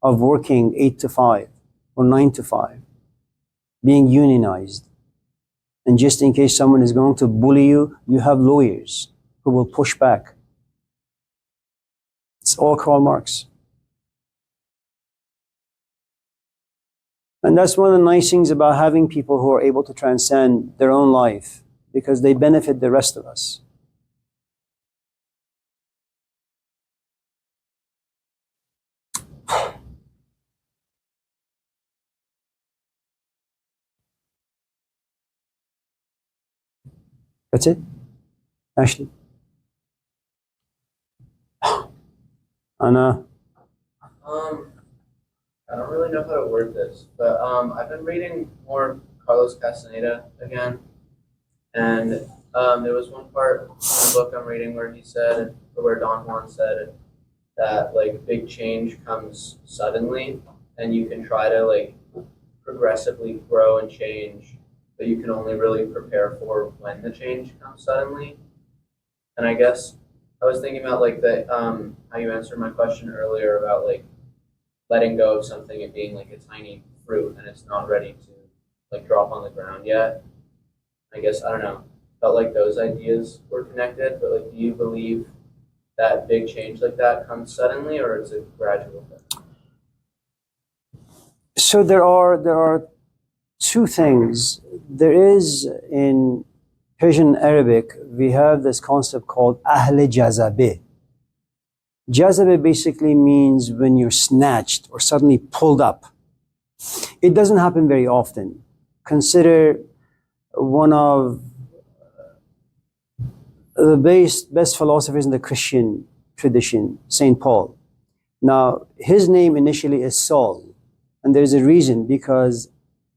of working 8 to 5 or 9 to 5, being unionized. And just in case someone is going to bully you, you have lawyers who will push back. It's all Karl Marx. And that's one of the nice things about having people who are able to transcend their own life, because they benefit the rest of us. That's it? Ashley? Anna? I don't really know how to word this, but I've been reading more Carlos Castaneda again, and there was one part in the book I'm reading where he said, or where Don Juan said, that like big change comes suddenly, and you can try to like progressively grow and change, but you can only really prepare for when the change comes suddenly. And I guess I was thinking about like the how you answered my question earlier about like letting go of something and being like a tiny fruit and it's not ready to like drop on the ground yet. I guess I don't know. Felt like those ideas were connected, but like, do you believe that big change like that comes suddenly, or is it gradual? So there are two things. There is in Persian Arabic, we have this concept called Ahl Jazabe. Jazabe basically means when you're snatched or suddenly pulled up. It doesn't happen very often. Consider one of the best philosophers in the Christian tradition, St. Paul. Now, his name initially is Saul, and there's a reason, because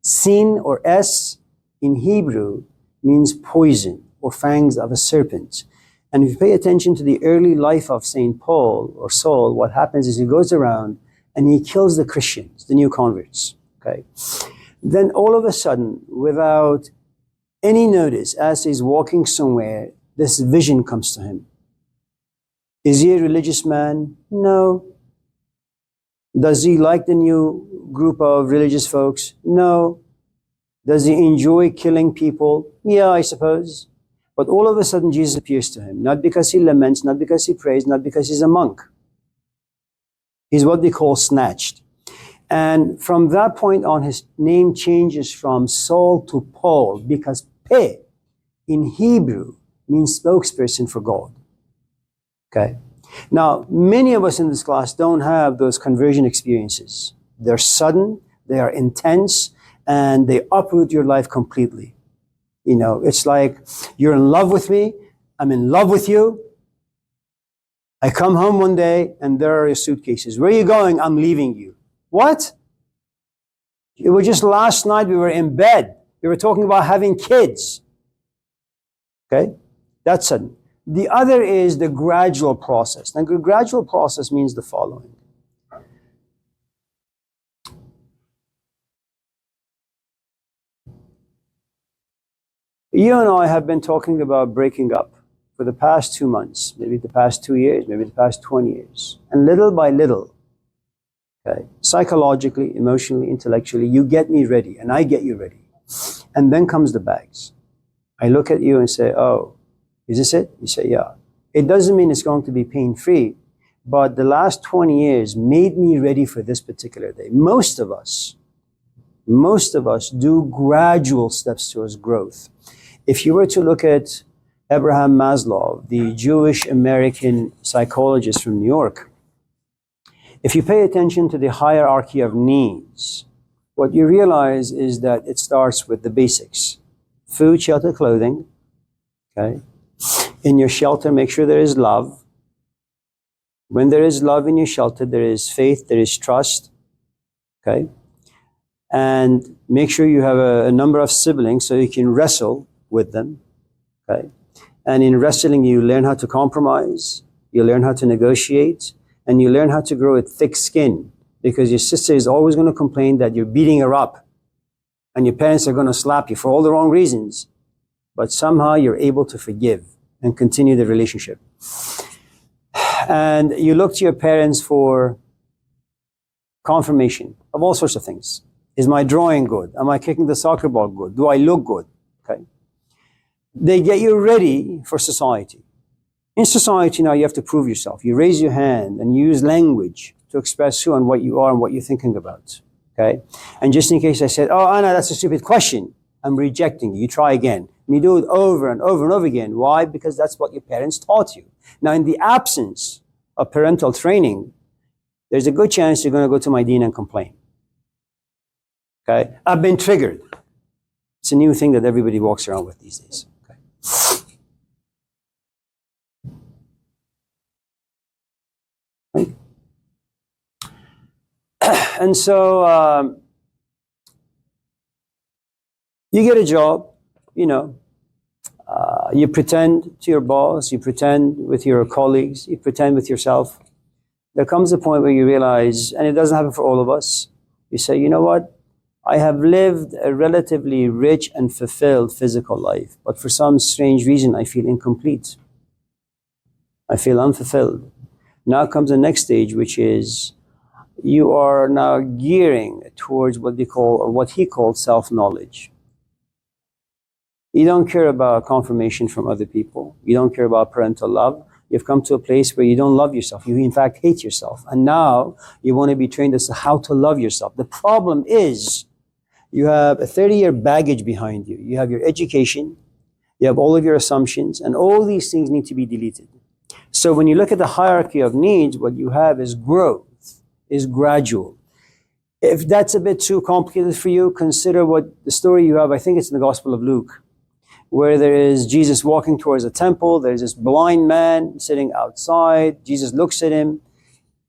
sin or S in Hebrew means poison or fangs of a serpent. And if you pay attention to the early life of St. Paul or Saul, what happens is he goes around and he kills the Christians, the new converts. Okay. Then all of a sudden, without any notice, as he's walking somewhere, this vision comes to him. Is he a religious man? No. Does he like the new group of religious folks? No. Does he enjoy killing people? Yeah, I suppose. But all of a sudden, Jesus appears to him, not because he laments, not because he prays, not because he's a monk. He's what they call snatched. And from that point on, his name changes from Saul to Paul, because Pe in Hebrew means spokesperson for God. Okay? Now, many of us in this class don't have those conversion experiences. They're sudden, they are intense, and they uproot your life completely. You know, it's like, you're in love with me, I'm in love with you. I come home one day and there are your suitcases. Where are you going? I'm leaving you. What? It was just last night we were in bed. We were talking about having kids. Okay? That's sudden. The other is the gradual process. Now, the gradual process means the following. You and I have been talking about breaking up for the past 2 months, maybe the past 2 years, maybe the past 20 years. And little by little, okay, psychologically, emotionally, intellectually, you get me ready and I get you ready. And then comes the bags. I look at you and say, oh, is this it? You say, yeah. It doesn't mean it's going to be pain-free, but the last 20 years made me ready for this particular day. Most of us do gradual steps towards growth. If you were to look at Abraham Maslow, the Jewish American psychologist from New York, if you pay attention to the hierarchy of needs, what you realize is that it starts with the basics. Food, shelter, clothing. Okay. In your shelter, make sure there is love. When there is love in your shelter, there is faith, there is trust. Okay. And make sure you have a number of siblings so you can wrestle with them. Okay. And in wrestling, you learn how to compromise, you learn how to negotiate, and you learn how to grow a thick skin, because your sister is always going to complain that you're beating her up, and your parents are going to slap you for all the wrong reasons. But somehow you're able to forgive and continue the relationship. And you look to your parents for confirmation of all sorts of things. Is my drawing good? Am I kicking the soccer ball good? Do I look good? Okay. They get you ready for society. In society now, you have to prove yourself. You raise your hand and you use language to express who and what you are and what you're thinking about. Okay? And just in case I said, oh, Anna, that's a stupid question, I'm rejecting you. You try again. And you do it over and over and over again. Why? Because that's what your parents taught you. Now, in the absence of parental training, there's a good chance you're going to go to my dean and complain. Okay? I've been triggered. It's a new thing that everybody walks around with these days. Okay? Right? And so you get a job, you know, you pretend to your boss, you pretend with your colleagues, you pretend with yourself. There comes a point where you realize, and it doesn't happen for all of us, you say, you know what? I have lived a relatively rich and fulfilled physical life, but for some strange reason, I feel incomplete. I feel unfulfilled. Now comes the next stage, which is you are now gearing towards what they call, or what he called, self-knowledge. You don't care about confirmation from other people. You don't care about parental love. You've come to a place where you don't love yourself. You, in fact, hate yourself. And now you want to be trained as to how to love yourself. The problem is you have a 30-year baggage behind you. You have your education. You have all of your assumptions. And all these things need to be deleted. So when you look at the hierarchy of needs, what you have is growth, is gradual. If that's a bit too complicated for you, consider what the story you have. I think it's in the Gospel of Luke, where there is Jesus walking towards a temple. There's this blind man sitting outside. Jesus looks at him,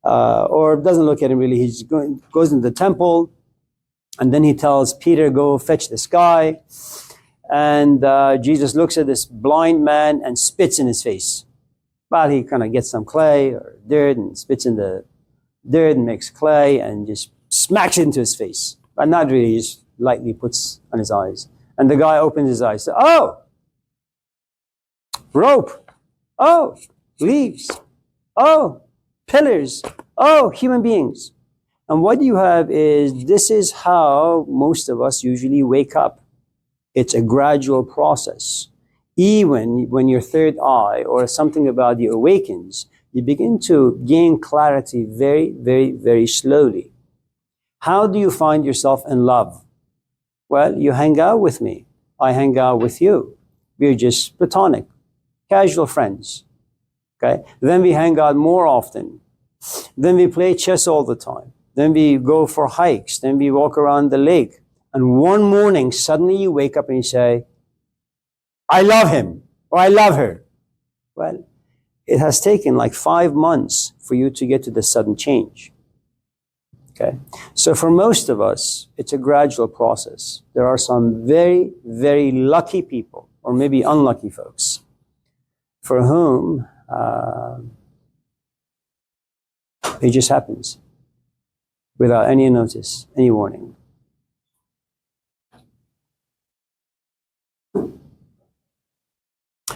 or doesn't look at him really. He goes into the temple, and then he tells Peter, go fetch this guy. And Jesus looks at this blind man and spits in his face. Well, he kind of gets some clay or dirt and spits in the dirt and makes clay and just smacks it into his face. But not really, just lightly puts on his eyes. And the guy opens his eyes. Oh, rope. Oh, leaves. Oh, pillars. Oh, human beings. And what you have is, this is how most of us usually wake up. It's a gradual process. Even when your third eye or something about you awakens, you begin to gain clarity very, very, very slowly. How do you find yourself in love? Well, you hang out with me. I hang out with you. We're just platonic, casual friends. Okay? Then we hang out more often. Then we play chess all the time. Then we go for hikes. Then we walk around the lake. And one morning, suddenly you wake up and you say, I love him, or I love her. Well, it has taken like 5 months for you to get to this sudden change. Okay? So for most of us, it's a gradual process. There are some very, very lucky people, or maybe unlucky folks, for whom it just happens without any notice, any warning.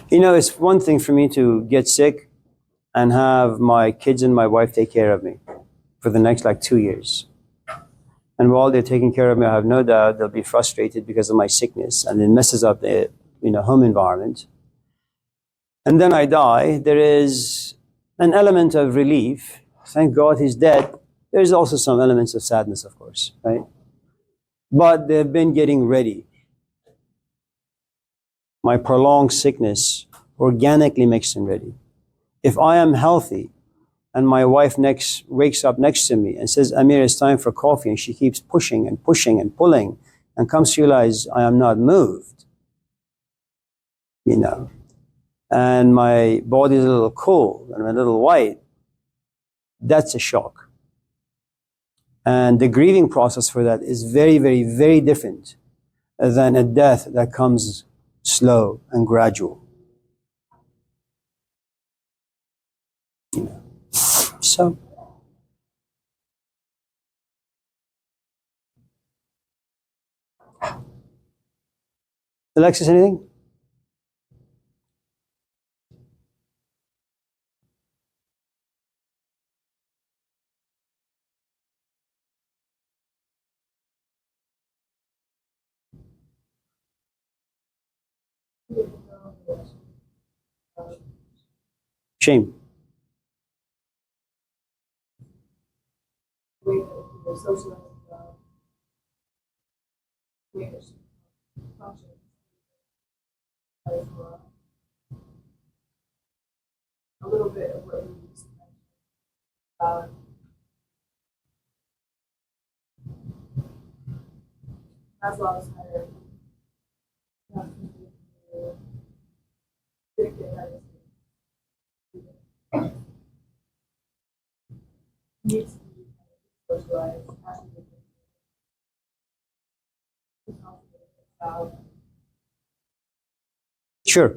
You know, it's one thing for me to get sick and have my kids and my wife take care of me for the next like 2 years. And while they're taking care of me, I have no doubt they'll be frustrated because of my sickness, and it messes up the home environment. And then I die. There is an element of relief. Thank God he's dead. There's also some elements of sadness, of course, right? But they've been getting ready. My prolonged sickness organically makes them ready. If I am healthy, and my wife wakes up next to me and says, Amir, it's time for coffee, and she keeps pushing and pushing and pulling, and comes to realize I am not moved, and my body is a little cold and a little white, that's a shock. And the grieving process for that is very, very, very different than a death that comes slow and gradual. So, Alexis, anything? Shame. way that you're socialized well, way that she functions as well. A little bit of what you just mentioned about Maslow's hierarchy. Needs to be socialized, has to be about Sure.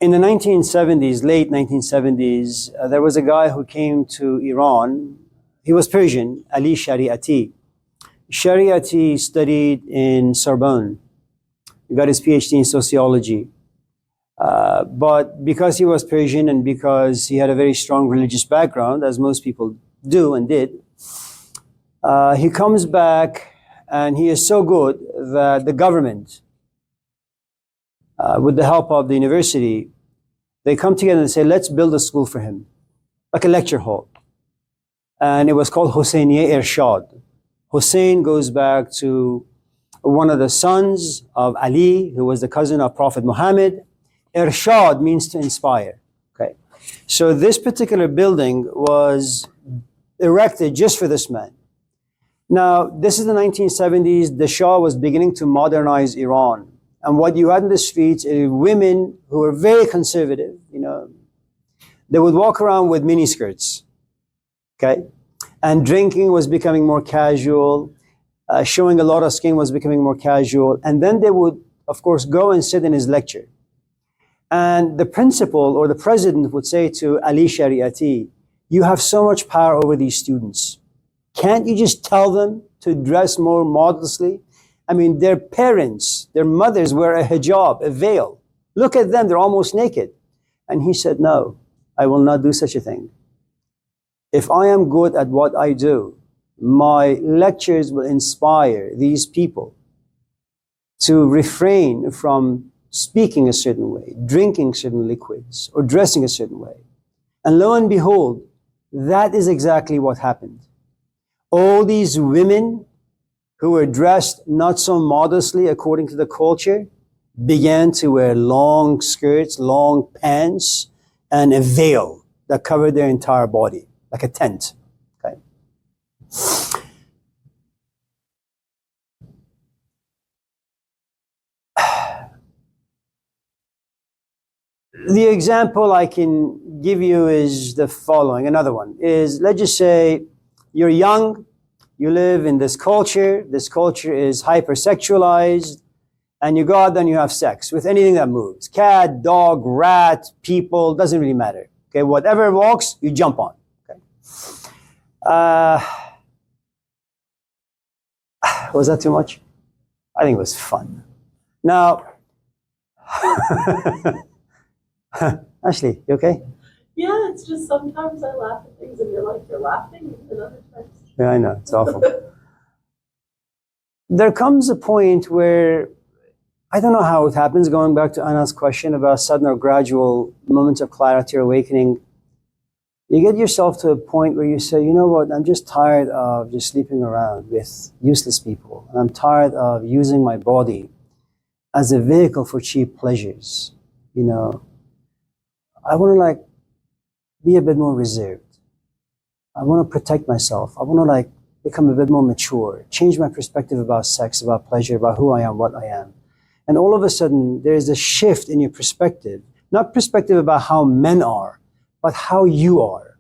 In the 1970s, late 1970s, there was a guy who came to Iran. He was Persian, Ali Shariati. Shariati studied in Sorbonne. He got his PhD in sociology. But because he was Persian and because he had a very strong religious background, as most people do and did, he comes back and he is so good that the government, with the help of the university, they come together and say, let's build a school for him, like a lecture hall. And it was called Hosseiniye Irshad. Hussein goes back to one of the sons of Ali, who was the cousin of Prophet Muhammad. Irshad means to inspire. Okay, so this particular building was erected just for this man. Now, this is the 1970s. The Shah was beginning to modernize Iran. And what you had in the streets is women who were very conservative, they would walk around with miniskirts, okay? And drinking was becoming more casual. Showing a lot of skin was becoming more casual. And then they would, of course, go and sit in his lecture. And the principal or the president would say to Ali Shariati, you have so much power over these students. Can't you just tell them to dress more modestly? I mean, their parents, their mothers wear a hijab, a veil. Look at them, they're almost naked. And he said, no, I will not do such a thing. If I am good at what I do, my lectures will inspire these people to refrain from speaking a certain way, drinking certain liquids, or dressing a certain way. And lo and behold, that is exactly what happened. All these women who were dressed not so modestly according to the culture began to wear long skirts, long pants, and a veil that covered their entire body, like a tent. Okay. The example I can give you is the following. Another one is, let's just say you're young, you live in this culture is hypersexualized, and you go out there and you have sex with anything that moves. Cat, dog, rat, people, doesn't really matter. Okay, whatever walks, you jump on. Okay. Was that too much? I think it was fun. Now, Ashley, you okay? yeah, it's just sometimes I laugh at things and you're like, you're laughing, and other times. Yeah, I know, it's awful. There comes a point where, I don't know how it happens, going back to Anna's question about sudden or gradual moments of clarity or awakening, you get yourself to a point where you say, you know what, I'm just tired of just sleeping around with useless people. And I'm tired of using my body as a vehicle for cheap pleasures. I want to be a bit more reserved. I want to protect myself. I want to become a bit more mature, change my perspective about sex, about pleasure, about who I am, what I am. And all of a sudden, there's a shift in your perspective, not perspective about how men are, but how you are.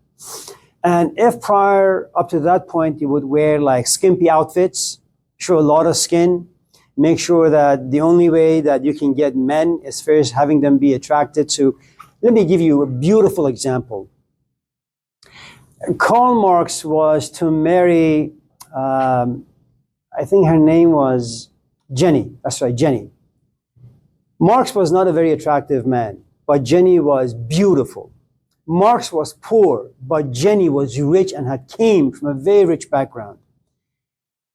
And if prior up to that point, you would wear skimpy outfits, show a lot of skin, make sure that the only way that you can get men is first having them be attracted to. Let me give you a beautiful example. Karl Marx was to marry, I think her name was Jenny. That's right, Jenny. Marx was not a very attractive man, but Jenny was beautiful. Marx was poor, but Jenny was rich and came from a very rich background.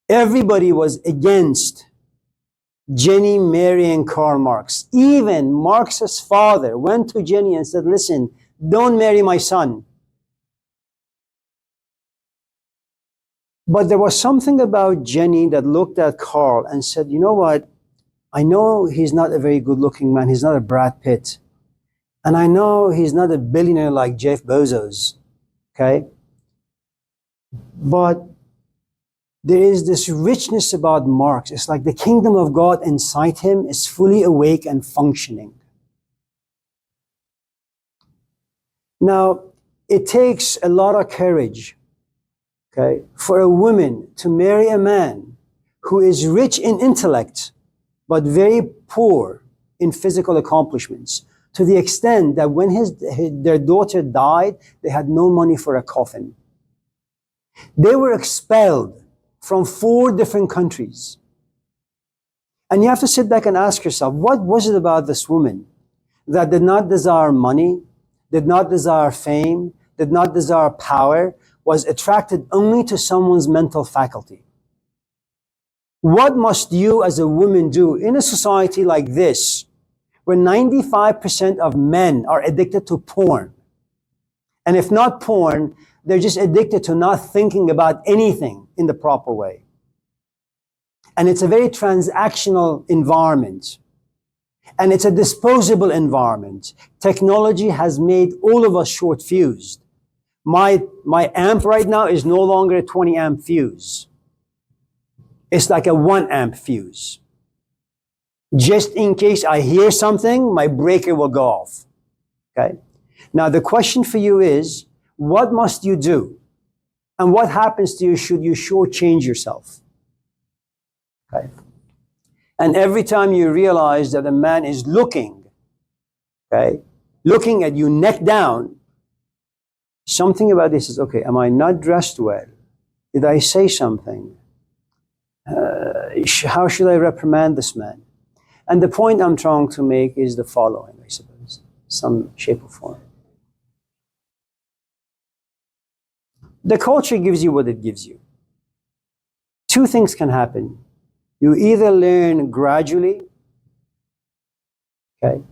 Everybody was against Jenny marrying Karl Marx. Even Marx's father went to Jenny and said, listen, don't marry my son. But there was something about Jenny that looked at Karl and said, you know what? I know he's not a very good looking man. He's not a Brad Pitt. And I know he's not a billionaire like Jeff Bezos. Okay? But there is this richness about Marx. It's like the kingdom of God inside him is fully awake and functioning. Now, it takes a lot of courage, okay, for a woman to marry a man who is rich in intellect, but very poor in physical accomplishments, to the extent that when their daughter died, they had no money for a coffin. They were expelled from 4 different countries. And you have to sit back and ask yourself, what was it about this woman that did not desire money, did not desire fame, did not desire power, was attracted only to someone's mental faculty? What must you as a woman do in a society like this, where 95% of men are addicted to porn? And if not porn, they're just addicted to not thinking about anything in the proper way. And it's a very transactional environment. And it's a disposable environment. Technology has made all of us short-fused. My amp right now is no longer a 20 amp fuse. It's like a 1 amp fuse. Just in case I hear something, my breaker will go off. Okay? Now the question for you is, what must you do? And what happens to you should you shortchange yourself? Okay? And every time you realize that a man is looking, okay, looking at you neck down, something about this is, okay, am I not dressed well? Did I say something? How should I reprimand this man? And the point I'm trying to make is the following, I suppose, some shape or form. The culture gives you what it gives you. 2 things can happen. You either learn gradually, okay,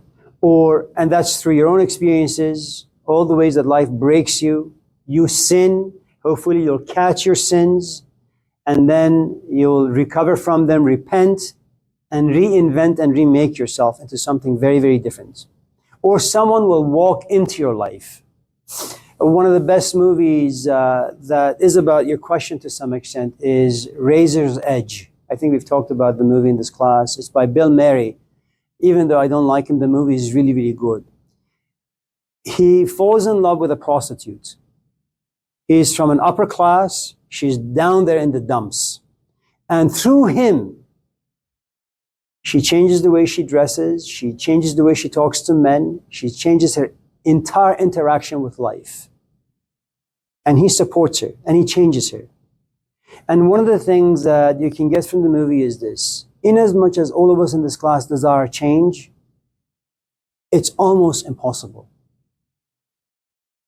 and that's through your own experiences, all the ways that life breaks you. You sin, hopefully you'll catch your sins, and then you'll recover from them, repent, and reinvent and remake yourself into something very, very different. Or someone will walk into your life. One of the best movies that is about your question to some extent is Razor's Edge. I think we've talked about the movie in this class. It's by Bill Murray. Even though I don't like him, the movie is really, really good. He falls in love with a prostitute. He's from an upper class. She's down there in the dumps. And through him, she changes the way she dresses. She changes the way she talks to men. She changes her entire interaction with life. And he supports her and he changes her. And one of the things that you can get from the movie is this: in as much as all of us in this class desire change, it's almost impossible.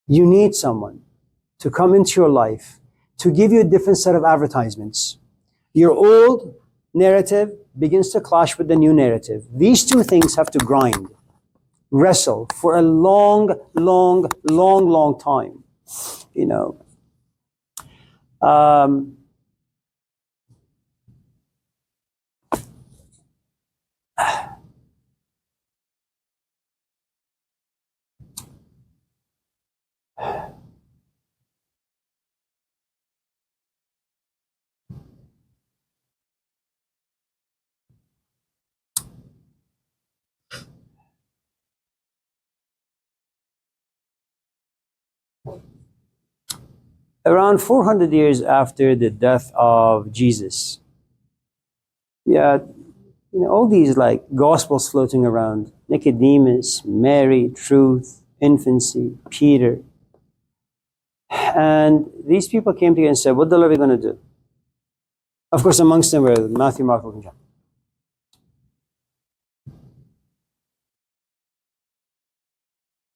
You need someone to come into your life to give you a different set of advertisements. Your old narrative begins to clash with the new narrative. These 2 things have to grind, wrestle for a long, long, long, long time. You know, around 400 years after the death of Jesus, all these like gospels floating around: Nicodemus, Mary, truth, infancy, Peter. And these people came together and said, what the Lord are we going to do? Of course, amongst them were Matthew, Mark, Luke, and John.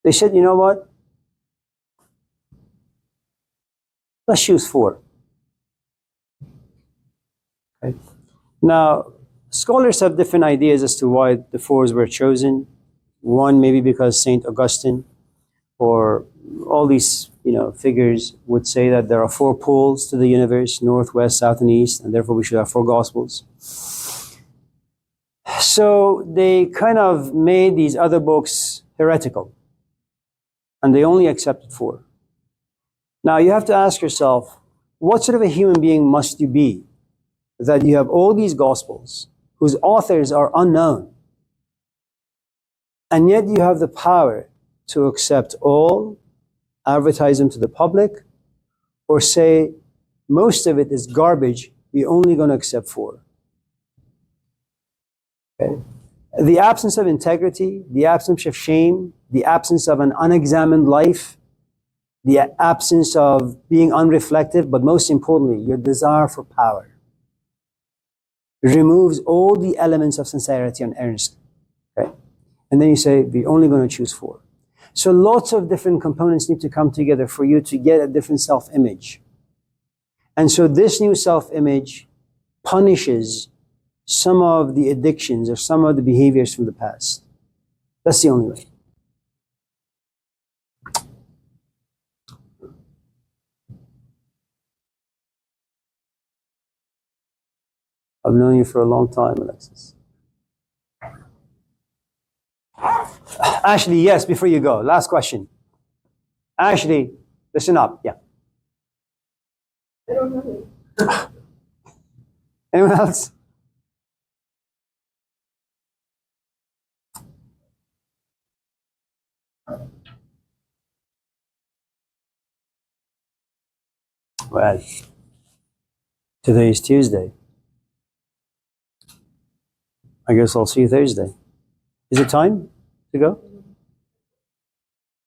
They said, you know what? Let's choose 4. Okay. Now, scholars have different ideas as to why the fours were chosen. One, maybe because Saint Augustine or all these figures would say that there are four poles to the universe: north, west, south, and east, and therefore we should have four gospels. So they kind of made these other books heretical, and they only accepted four. Now you have to ask yourself, what sort of a human being must you be that you have all these gospels whose authors are unknown, and yet you have the power to accept all, advertise them to the public, or say most of it is garbage, we're only going to accept four. Okay? The absence of integrity, the absence of shame, the absence of an unexamined life, the absence of being unreflective, but most importantly, your desire for power, removes all the elements of sincerity and earnestness. Okay? And then you say, we're only going to choose four. So lots of different components need to come together for you to get a different self-image. And so this new self-image punishes some of the addictions or some of the behaviors from the past. That's the only way. I've known you for a long time, Alexis. Ashley, yes, before you go, last question. Ashley, listen up. Yeah. I don't know. Anyone else? Well, today is Tuesday. I guess I'll see you Thursday. Is it time to go?